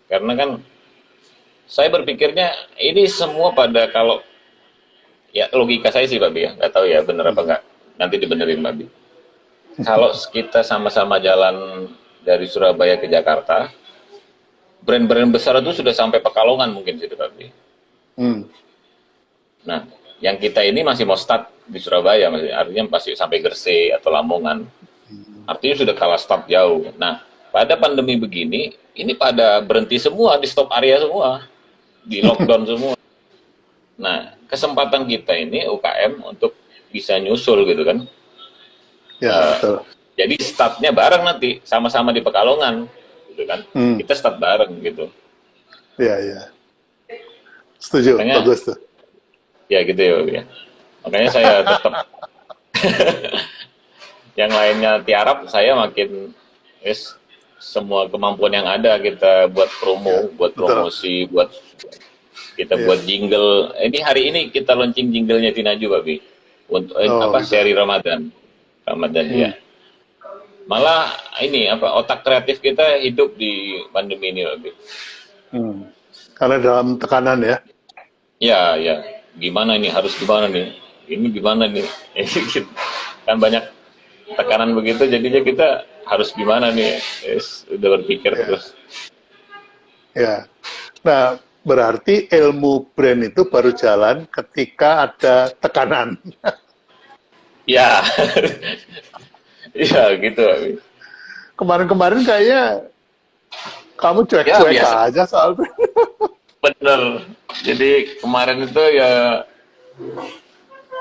S2: karena kan saya berpikirnya ini semua pada kalau ya logika saya sih Pak Bi ya, nggak tahu ya bener apa
S1: hmm,
S2: nggak, nanti dibenerin Pak Bi. Kalau kita sama-sama jalan dari Surabaya ke Jakarta, brand-brand besar itu sudah sampai Pekalongan mungkin situ Pak Bi.
S1: hmm.
S2: Nah, yang kita ini masih mau start di Surabaya, artinya pasti sampai Gresik atau Lamongan. Artinya sudah kalah start jauh. Nah, pada pandemi begini, ini pada berhenti semua, di stop area semua, di lockdown semua. Nah, kesempatan kita ini UKM untuk bisa nyusul gitu kan.
S1: Ya betul.
S2: Jadi startnya bareng nanti, sama-sama di Pekalongan, gitu kan.
S1: Hmm,
S2: Kita start bareng gitu.
S1: ya ya. Setuju,
S2: Makanya,
S1: bagus tuh.
S2: ya gitu ya, Pak, ya. Makanya saya tetap yang lainnya tiarap, saya makin yes, semua kemampuan yang ada kita buat
S1: Ya,
S2: promo, buat
S1: betul.
S2: promosi, buat kita
S1: Ya.
S2: buat jingle. Ini hari ini kita launching jinglenya Tinaju, Pak Bi. Untuk
S1: Oh
S2: apa
S1: gitu.
S2: seri Ramadan. Ramadan
S1: Hmm,
S2: ya. Malah ini apa otak kreatif kita hidup di pandemi ini, Pak Bi.
S1: hmm. Karena dalam tekanan ya.
S2: Ya, ya. Gimana ini? Harus gimana nih? Ini gimana nih? Gitu. Kan banyak tekanan begitu, jadinya kita harus gimana nih? Yes, udah berpikir
S1: Ya.
S2: terus.
S1: Ya. Nah, berarti ilmu brand itu baru jalan ketika ada tekanan.
S2: Ya, iya gitu.
S1: Kemarin-kemarin kayaknya kamu
S2: Ya
S1: cuek-cuek
S2: biasa,
S1: aja soal brand.
S2: bener. Jadi kemarin itu ya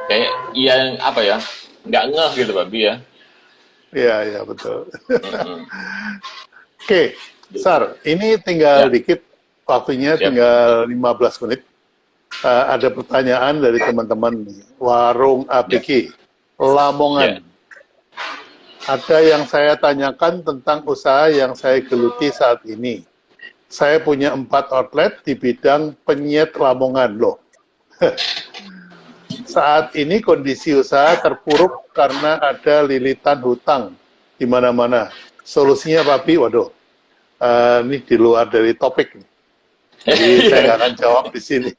S2: kayak yang apa ya? Nggak ngeh gitu, Pak Bi ya.
S1: Iya, iya betul.
S2: Mm-mm.
S1: Oke, Sar, ini tinggal
S2: Ya,
S1: dikit, waktunya
S2: siap.
S1: tinggal 15 menit. Ada pertanyaan dari teman-teman nih. Warung
S2: Ya,
S1: APK,
S2: ya,
S1: Lamongan. Ada yang saya tanyakan tentang usaha yang saya geluti saat ini. Saya punya 4 outlet di bidang penyet Lamongan loh. Saat ini kondisi usaha terpuruk karena ada lilitan hutang di mana-mana. Solusinya Pak Pi, waduh, ini di luar dari topik. Jadi saya nggak akan jawab di sini.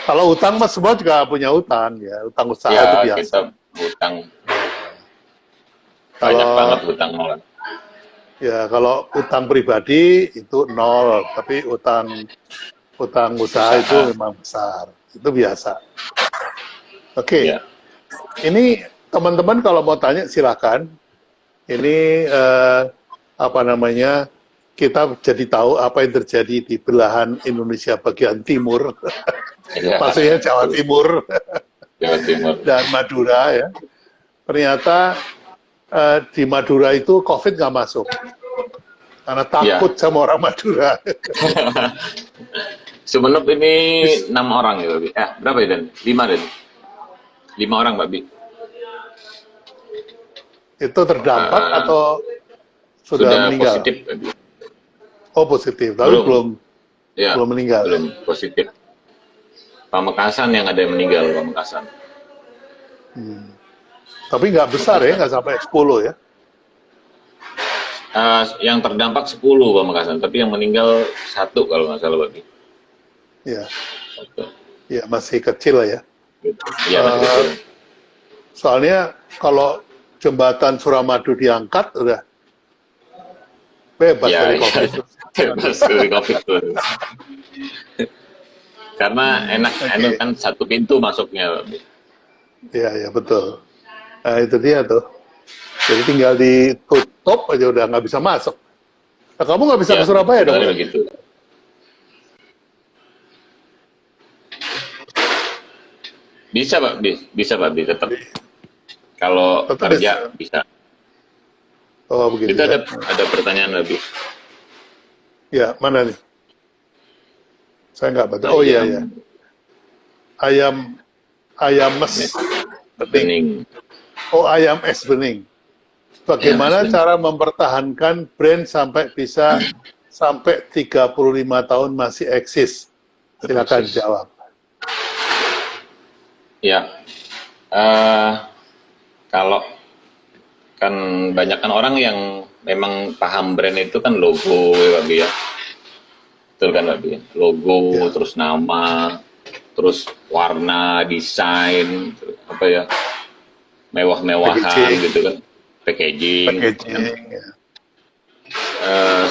S1: Kalau utang mas semua juga punya utang ya, utang usaha itu
S2: ya
S1: biasa.
S2: kita hutang banyak
S1: Kalau
S2: banget hutang malah.
S1: ya kalau utang pribadi itu nol, tapi utang usaha itu
S2: Usaha.
S1: memang besar, itu biasa. Oke,
S2: Ya,
S1: ini teman-teman kalau mau tanya silakan. Ini apa namanya? Kita jadi tahu apa yang terjadi di belahan Indonesia bagian timur,
S2: ya,
S1: maksudnya Jawa Timur
S2: Jawa Timur.
S1: dan Madura ya. Ternyata di Madura itu COVID nggak masuk karena
S2: Ya,
S1: takut sama orang Madura.
S2: Sumenep ini 6 orang ya, Pak Bi. Berapa ya, Den? 5, Den? 5 orang, Pak Bi.
S1: Itu terdampak
S2: Eh,
S1: atau sudah
S2: sudah
S1: meninggal?
S2: positif, Pak Bi.
S1: Oh positif, tapi
S2: Belum. Ya,
S1: belum meninggal.
S2: belum positif. Pamekasan yang ada yang meninggal, Pamekasan.
S1: Hmm. Tapi nggak besar ya, nggak sampai 10 ya.
S2: Yang terdampak 10 Pamekasan, tapi yang meninggal 1 kalau nggak salah, Pak Bi.
S1: Ya,
S2: Satu.
S1: ya masih kecil lah ya.
S2: Iya, masih
S1: Eh,
S2: kecil.
S1: Soalnya kalau jembatan Suramadu diangkat udah bebas
S2: Ya,
S1: dari
S2: ya.
S1: COVID.
S2: Bebas dari COVID tuh. Karena enak
S1: Oke,
S2: kan satu pintu masuknya, Pak Bi.
S1: ya ya betul. Nah itu dia tuh. Jadi tinggal stop aja udah nggak bisa masuk. Nah, kamu nggak bisa
S2: Ya,
S1: ke Surabaya dong?
S2: sebenarnya begitu. Bisa Pak, bisa Pak, tetap. Kalau
S1: Tetap
S2: kerja bisa.
S1: Oh begitu
S2: Itu
S1: ya.
S2: ada pertanyaan lebih.
S1: Ya, mana nih? Saya nggak baca. Oh iya ya. Ayam mes bening.
S2: Bening.
S1: Oh, ayam es bening. Bagaimana
S2: Ayam es bening.
S1: cara mempertahankan brand sampai bisa sampai 35 tahun masih eksis? Silakan
S2: Eksis.
S1: jawab.
S2: Ya, kalau kan banyak kan orang yang memang paham brand itu kan logo ya Pak Bi ya. Betul kan Pak Bi? Logo,
S1: Ya.
S2: terus nama, terus warna, desain, apa ya, mewah-mewahan
S1: Packaging.
S2: gitu kan, packaging. Kan.
S1: Ya.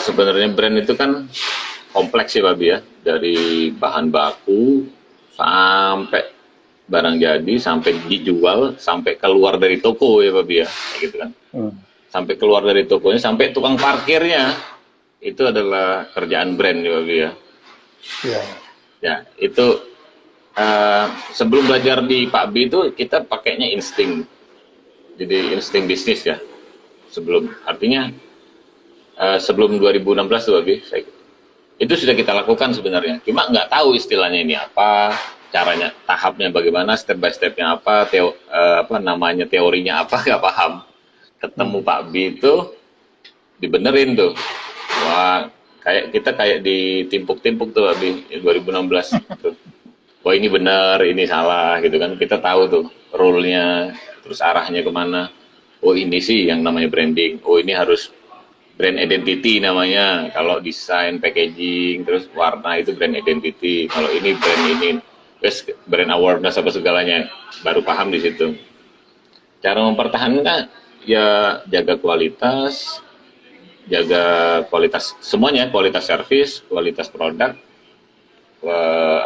S2: Sebenarnya brand itu kan kompleks ya Pak Bi ya, dari bahan baku sampai barang jadi, sampai dijual, sampai keluar dari toko ya Pak Bi ya, kayak gitu kan. Sampai keluar dari tokonya, sampai tukang parkirnya, itu adalah kerjaan brand ya Pak Bi ya.
S1: Ya.
S2: Ya, itu sebelum belajar di Pak Bi itu kita pakainya insting. Jadi insting bisnis ya. Artinya sebelum 2016 tuh Pak Bi, itu sudah kita lakukan sebenarnya. Cuma nggak tahu istilahnya ini apa, caranya, tahapnya bagaimana, step by stepnya apa, namanya, teorinya apa, nggak paham. Ketemu Pak Bi itu dibenerin tuh. Wah, kita kayak ditimpuk-timpuk tuh Pak Bi 2016 tuh. Wah ini benar, ini salah gitu kan. Kita tahu tuh rule-nya, terus arahnya kemana. Oh ini sih yang namanya branding. Oh ini harus brand identity namanya. Kalau desain, packaging, terus warna itu brand identity. Kalau ini brand ini, terus brand awareness apa segalanya. Baru paham di situ. Cara mempertahankan ya jaga kualitas semuanya, kualitas servis, kualitas produk,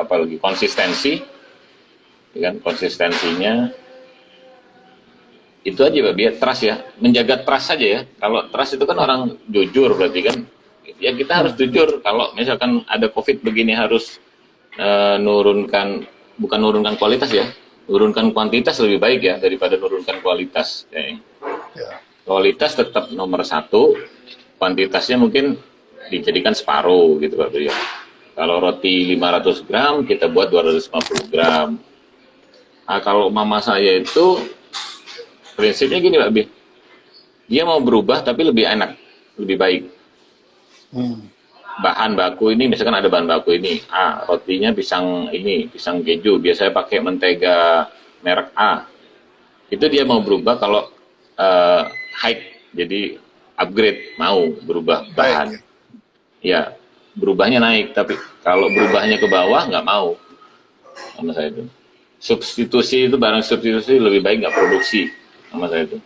S2: apalagi konsistensi, kan konsistensinya itu aja Pak biar trust ya, menjaga trust saja ya. Kalau trust itu kan orang jujur berarti kan, ya kita harus jujur. Kalau misalkan ada COVID begini harus bukan nurunkan kualitas ya, nurunkan kuantitas lebih baik ya daripada nurunkan kualitas. Ya. Kualitas tetap nomor satu, kuantitasnya mungkin dijadikan separuh gitu Pak Brio. Kalau roti 500 gram, kita buat 250 gram. Nah, kalau mama saya itu, prinsipnya gini Pak Bi, dia mau berubah tapi lebih enak, lebih baik. Bahan baku ini, misalkan ada bahan baku ini, rotinya pisang ini, pisang keju, biasanya pakai mentega merek A. Itu dia mau berubah kalau high, jadi upgrade, mau berubah bahan. Ya, berubahnya naik, tapi kalau berubahnya ke bawah nggak mau sama saya itu. Substitusi itu, barang substitusi lebih baik nggak produksi sama saya itu.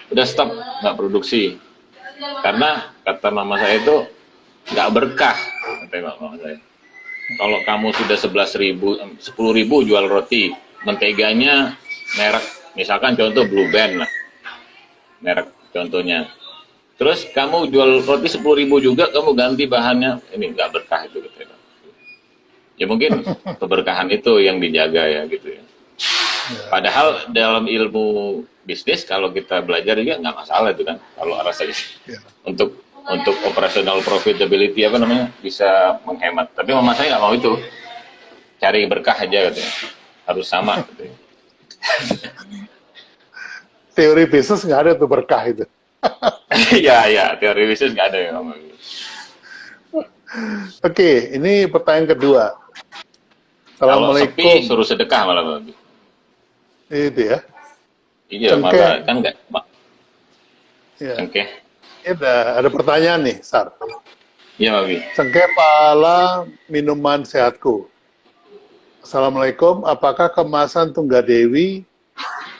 S2: Udah stop, nggak produksi. Karena kata mama saya itu nggak berkah, kata mama saya. Kalau kamu sudah 10.000 jual roti, menteganya merek, misalkan contoh Blue Band lah, merek contohnya. Terus kamu jual roti 10.000 juga, kamu ganti bahannya, ini nggak berkah itu gitu. Ya mungkin keberkahan itu yang dijaga ya gitu ya. Padahal dalam ilmu bisnis kalau kita belajar juga nggak masalah itu kan. Kalau rasa untuk operational profitability apa namanya bisa menghemat. Tapi mama saya nggak mau itu. Cari berkah aja katanya. Harus sama gitu ya.
S1: Teori bisnis nggak ada tuh berkah itu.
S2: Ya, teori bisnis nggak ada ya.
S1: Oke, ini pertanyaan kedua.
S2: Kalau
S1: Assalamualaikum.
S2: sepi suruh sedekah malah Babi.
S1: Itu ya.
S2: Iya, malah kan nggak.
S1: Ya.
S2: Oke.
S1: Ada pertanyaan nih, Sar.
S2: Iya, Babi.
S1: Cengkeh pala minuman sehatku. Assalamualaikum, apakah kemasan Tunggadewi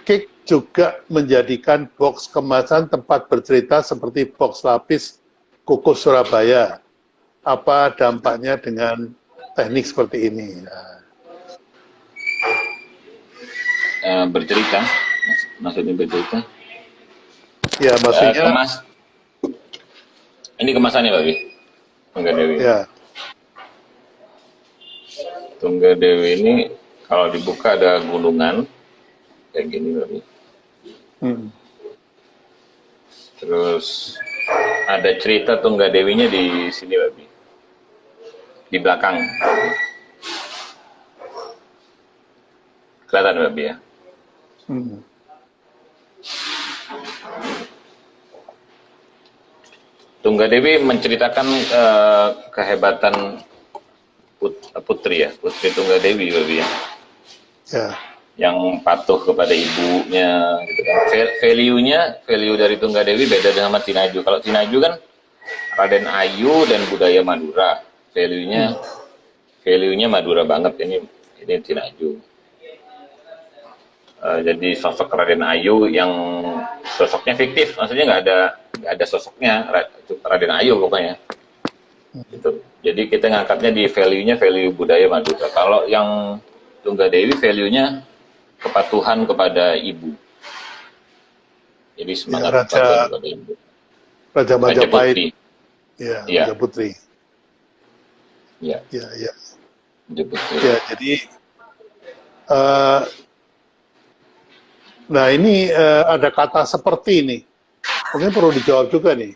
S1: Cake juga menjadikan box kemasan tempat bercerita seperti box lapis Kukus Surabaya? Apa dampaknya dengan teknik seperti ini?
S2: Bercerita, maksudnya bercerita?
S1: Ya, maksudnya
S2: Ini kemasannya, Babi. Tungga Dewi.
S1: Ya.
S2: Tungga Dewi ini kalau dibuka ada gunungan kayak gini, Babi.
S1: Hmm.
S2: Terus ada cerita Tungga Dewinya di sini, Babi. Di belakang. Kelihatan, Babi ya.
S1: Hmm.
S2: Tungga Dewi menceritakan kehebatan putri ya, Putri Tungga Dewi, Babi ya.
S1: Ya.
S2: Yang patuh kepada ibunya, gitu kan. Value dari Tungga Dewi beda dengan Tinaju. Kalau Tinaju kan Raden Ayu dan budaya Madura. Value-nya Madura banget, ini Tinaju. Jadi sosok Raden Ayu yang sosoknya fiktif, maksudnya nggak ada sosoknya Raden Ayu pokoknya. Gitu. Jadi kita ngangkatnya di value budaya Madura. Kalau yang Tungga Dewi value-nya kepatuhan kepada ibu. Jadi semangat
S1: Ya,
S2: kepatuhan kepada ibu.
S1: Raja Majapahit.
S2: Putri.
S1: Ya,
S2: Ya.
S1: Raja Putri.
S2: Ya.
S1: Ya, ya.
S2: Raja Putri.
S1: Ya, jadi nah ini ada kata seperti ini. Mungkin perlu dijawab juga nih.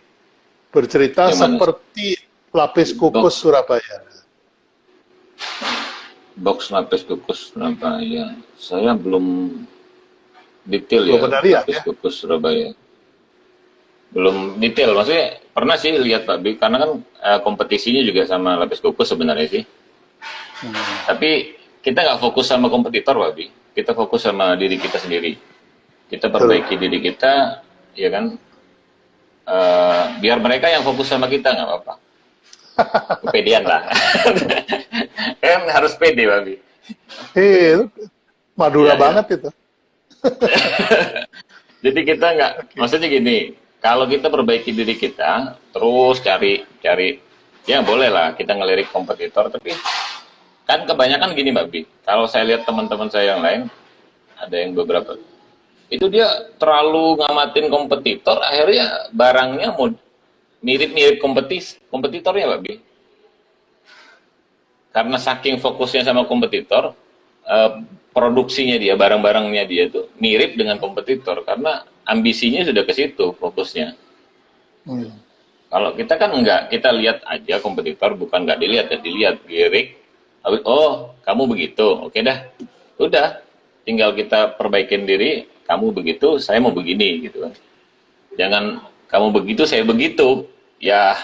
S1: Bercerita seperti lapis kukus Surabaya.
S2: Box lapis kukus Surabaya. Saya belum detail
S1: belum
S2: ya, lapis kukus Surabaya. Belum detail, maksudnya pernah sih lihat Pak Bi, karena kan kompetisinya juga sama lapis kukus sebenarnya sih. Tapi kita nggak fokus sama kompetitor Pak Bi, kita fokus sama diri kita sendiri. Kita perbaiki diri kita, ya kan. Biar mereka yang fokus sama kita nggak apa-apa. Kepedean lah. Kan harus pede, Babi.
S1: Madura banget itu.
S2: Jadi kita nggak, maksudnya gini, kalau kita perbaiki diri kita, terus cari, ya boleh lah kita ngelirik kompetitor, tapi kan kebanyakan gini, Babi. Kalau saya lihat teman-teman saya yang lain, ada yang beberapa, itu dia terlalu ngamatin kompetitor, akhirnya barangnya mau mirip-mirip kompetitornya, Babi. Karena saking fokusnya sama kompetitor, produksinya dia, barang-barangnya dia tuh mirip dengan kompetitor, karena ambisinya sudah ke situ fokusnya. Kalau kita kan enggak, kita lihat aja kompetitor, bukan nggak dilihat, ya dilihat, lirik, oh kamu begitu, oke dah, udah, tinggal kita perbaikin diri, kamu begitu, saya mau begini, gitu kan. Jangan kamu begitu, saya begitu. Ya,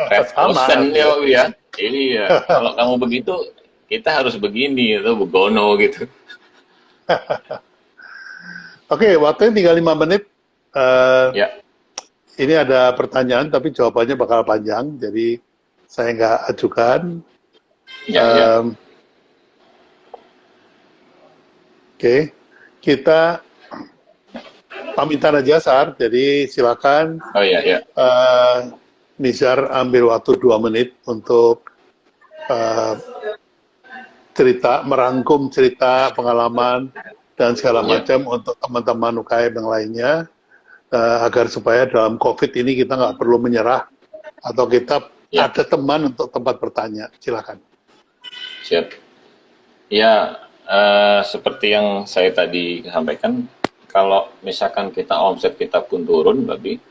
S2: reposten ya. Iya, kalau kamu begitu, kita harus begini, atau begono gitu.
S1: Oke, waktunya tinggal 5 menit.
S2: Ya.
S1: Ini ada pertanyaan, tapi jawabannya bakal panjang, jadi saya nggak ajukan.
S2: Ya.
S1: Oke, kita pamitan aja, Sar. Jadi silakan.
S2: Oh iya.
S1: Nizar ambil waktu 2 menit untuk merangkum cerita, pengalaman, dan segala macam untuk teman-teman UKM yang lainnya, agar supaya dalam COVID ini kita nggak perlu menyerah, atau kita ada teman untuk tempat bertanya. Silakan.
S2: Siap. Ya, seperti yang saya tadi sampaikan, kalau misalkan kita omset kita pun turun, berarti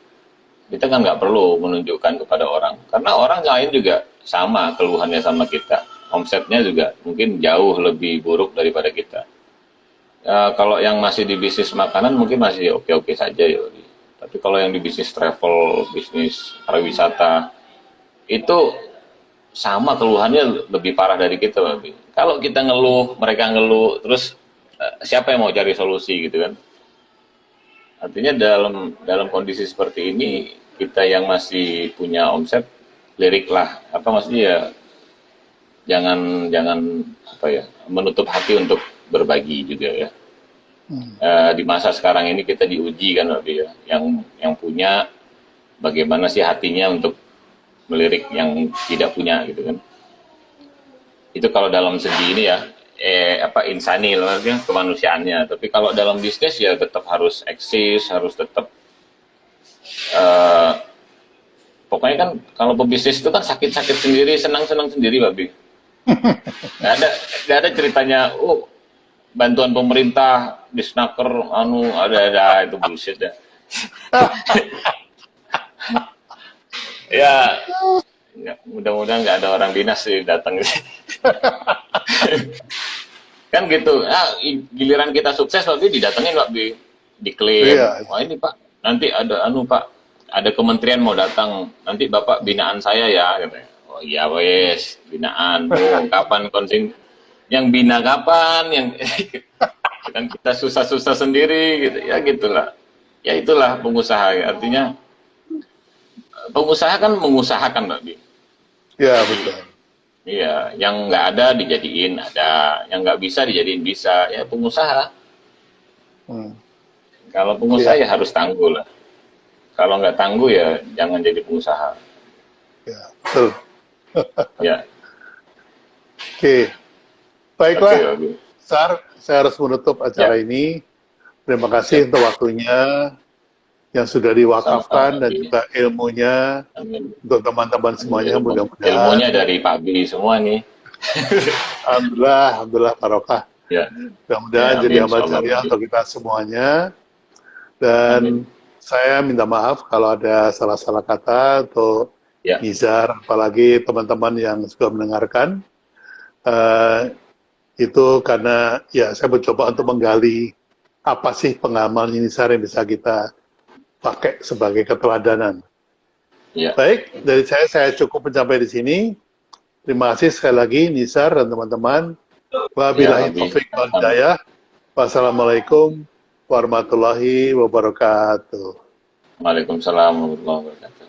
S2: kita kan nggak perlu menunjukkan kepada orang, karena orang lain juga sama keluhannya sama kita, omsetnya juga mungkin jauh lebih buruk daripada kita. Kalau yang masih di bisnis makanan mungkin masih oke-oke saja ya, tapi kalau yang di bisnis travel, bisnis pariwisata, itu sama keluhannya lebih parah dari kita, Babi. Kalau kita ngeluh, mereka ngeluh, terus siapa yang mau cari solusi gitu kan? Artinya dalam kondisi seperti ini, kita yang masih punya omset, liriklah, apa maksudnya ya, jangan apa ya, menutup hati untuk berbagi juga ya. Di masa sekarang ini kita diuji kan, Babi ya, yang punya bagaimana sih hatinya untuk melirik yang tidak punya gitu kan. Itu kalau dalam segi ini ya, insani loh, kemanusiaannya. Tapi kalau dalam bisnis ya tetap harus eksis, harus tetap Pokoknya kan kalau pebisnis itu kan sakit-sakit sendiri, senang-senang sendiri, Pak Bi. Nggak ada, nggak ada ceritanya, oh bantuan pemerintah, disnaker, ada itu bullshit ya. Ya, mudah-mudahan nggak ada orang dinas sih datang. Kan gitu. Giliran kita sukses, Pak Bi, didatengin, Pak Bi. Diklaim,
S1: Iya.
S2: wah ini Pak, nanti ada Pak, ada kementerian mau datang, nanti Bapak binaan saya ya, katanya. Oh iya wes, binaan. Oh, kapan konsin yang bina kapan, yang kan kita susah-susah sendiri gitu. Ya gitulah. Ya itulah pengusaha. Artinya pengusaha kan mengusahakan, Mbak Bi.
S1: Ya, betul.
S2: Iya, yang nggak ada dijadiin ada, yang nggak bisa dijadiin bisa. Ya pengusaha.
S1: Hmm.
S2: Kalau pengusaha
S1: Iya.
S2: ya harus tangguh lah. Kalau nggak tangguh ya jangan jadi pengusaha.
S1: Ya, betul.
S2: Ya,
S1: Oke. Baiklah,
S2: oke.
S1: Sar, saya harus menutup acara
S2: Ya,
S1: ini. Terima kasih untuk waktunya yang sudah diwakafkan
S2: sama-sama,
S1: dan
S2: Bi.
S1: juga ilmunya
S2: Amin.
S1: untuk teman-teman semuanya.
S2: Ilmunya
S1: Mudah-mudahan,
S2: dari Pak Bi semua nih.
S1: alhamdulillah, barokah.
S2: Ya,
S1: Mudah-mudahan
S2: ya
S1: jadi
S2: amin.
S1: amal
S2: Insyaallah, Pak
S1: jariah
S2: Bi.
S1: untuk kita semuanya. Dan
S2: Amin.
S1: saya minta maaf kalau ada salah-salah kata untuk
S2: Ya,
S1: Nizar, apalagi teman-teman yang sudah mendengarkan. Eh, itu karena ya saya mencoba untuk menggali apa sih pengalaman Nizar yang bisa kita pakai sebagai keteladanan.
S2: ya,
S1: Baik, dari saya cukup mencapai di sini. Terima kasih sekali lagi Nizar dan teman-teman.
S2: ya,
S1: Wabillahi
S2: Pak Bi.
S1: taufiq wal hidayah. Wassalamualaikum warahmatullahi wabarakatuh.
S2: Waalaikumsalam warahmatullahi wabarakatuh.